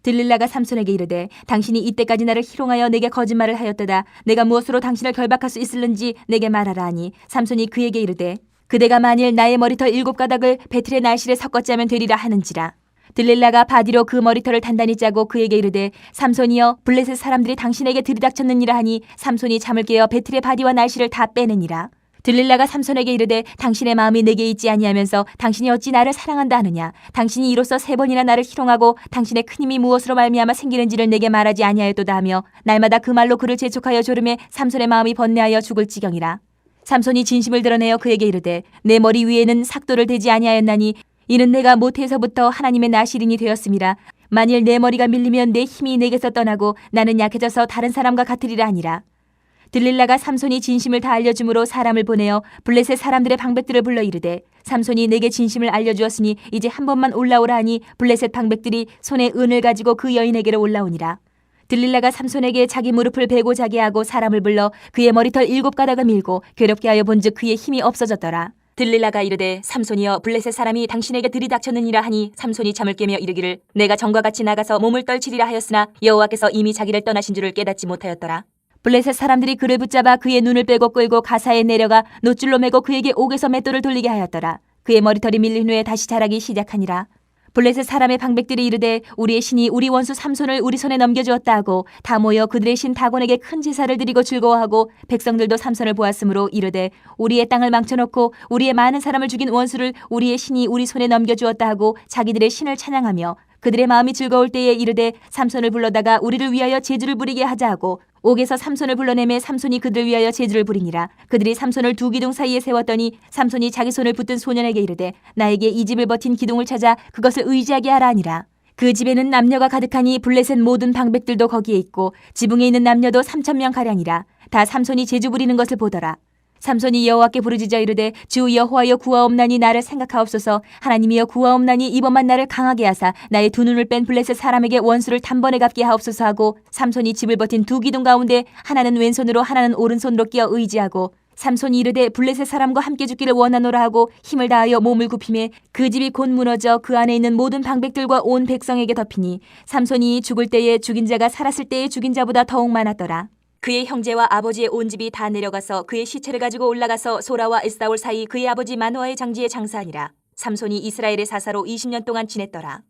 들릴라가 삼손에게 이르되 당신이 이때까지 나를 희롱하여 내게 거짓말을 하였도다. 내가 무엇으로 당신을 결박할 수 있을는지 내게 말하라 하니 삼손이 그에게 이르되 그대가 만일 나의 머리털 7가닥을 배틀의 날실에 섞었자면 되리라 하는지라. 들릴라가 바디로 그 머리털을 단단히 짜고 그에게 이르되 삼손이여 블레셋 사람들이 당신에게 들이닥쳤느니라 하니 삼손이 잠을 깨어 배틀의 바디와 날실을 다 빼느니라. 들릴라가 삼손에게 이르되 당신의 마음이 내게 있지 아니하면서 당신이 어찌 나를 사랑한다 하느냐. 당신이 이로써 3번이나 나를 희롱하고 당신의 큰 힘이 무엇으로 말미암아 생기는지를 내게 말하지 아니하였도다 하며 날마다 그 말로 그를 재촉하여 조름에 삼손의 마음이 번뇌하여 죽을 지경이라. 삼손이 진심을 드러내어 그에게 이르되 내 머리 위에는 삭도를 대지 아니하였나니 이는 내가 모태에서부터 하나님의 나시린이 되었음이라. 만일 내 머리가 밀리면 내 힘이 내게서 떠나고 나는 약해져서 다른 사람과 같으리라 하니라. 들릴라가 삼손이 진심을 다 알려줌으로 사람을 보내어 블레셋 사람들의 방백들을 불러 이르되 삼손이 내게 진심을 알려주었으니 이제 한 번만 올라오라 하니 블레셋 방백들이 손에 은을 가지고 그 여인에게로 올라오니라. 들릴라가 삼손에게 자기 무릎을 베고 자게 하고 사람을 불러 그의 머리털 7가닥을 밀고 괴롭게 하여 본즉 그의 힘이 없어졌더라. 들릴라가 이르되 삼손이여 블레셋 사람이 당신에게 들이닥쳤느니라 하니 삼손이 잠을 깨며 이르기를 내가 전과 같이 나가서 몸을 떨치리라 하였으나 여호와께서 이미 자기를 떠나신 줄을 깨닫지 못하였더라. 블레셋 사람들이 그를 붙잡아 그의 눈을 빼고 끌고 가사에 내려가 노줄로 매고 그에게 옥에서 맷돌을 돌리게 하였더라. 그의 머리털이 밀린 후에 다시 자라기 시작하니라. 블레셋 사람의 방백들이 이르되 우리의 신이 우리 원수 삼손을 우리 손에 넘겨주었다 하고 다 모여 그들의 신 다곤에게 큰 제사를 드리고 즐거워하고 백성들도 삼손을 보았으므로 이르되 우리의 땅을 망쳐놓고 우리의 많은 사람을 죽인 원수를 우리의 신이 우리 손에 넘겨주었다 하고 자기들의 신을 찬양하며 그들의 마음이 즐거울 때에 이르되 삼손을 불러다가 우리를 위하여 제주를 부리게 하자 하고 옥에서 삼손을 불러내매 삼손이 그들을 위하여 제주를 부리니라. 그들이 삼손을 두 기둥 사이에 세웠더니 삼손이 자기 손을 붙든 소년에게 이르되 나에게 이 집을 버틴 기둥을 찾아 그것을 의지하게 하라 하니라. 그 집에는 남녀가 가득하니 블레셋 모든 방백들도 거기에 있고 지붕에 있는 남녀도 3,000명가량이라. 다 삼손이 제주 부리는 것을 보더라. 삼손이 여호와께 부르짖어 이르되 주 여호와여 구하옵나니 나를 생각하옵소서. 하나님이여 구하옵나니 이번만 나를 강하게 하사 나의 두 눈을 뺀 블레셋 사람에게 원수를 단번에 갚게 하옵소서 하고 삼손이 집을 버틴 두 기둥 가운데 하나는 왼손으로 하나는 오른손으로 끼어 의지하고 삼손이 이르되 블레셋 사람과 함께 죽기를 원하노라 하고 힘을 다하여 몸을 굽히매 그 집이 곧 무너져 그 안에 있는 모든 방백들과 온 백성에게 덮이니 삼손이 죽을 때에 죽인 자가 살았을 때에 죽인 자보다 더욱 많았더라. 그의 형제와 아버지의 온 집이 다 내려가서 그의 시체를 가지고 올라가서 소라와 에스다올 사이 그의 아버지 마노아의 장지에 장사하니라. 삼손이 이스라엘의 사사로 20년 동안 지냈더라.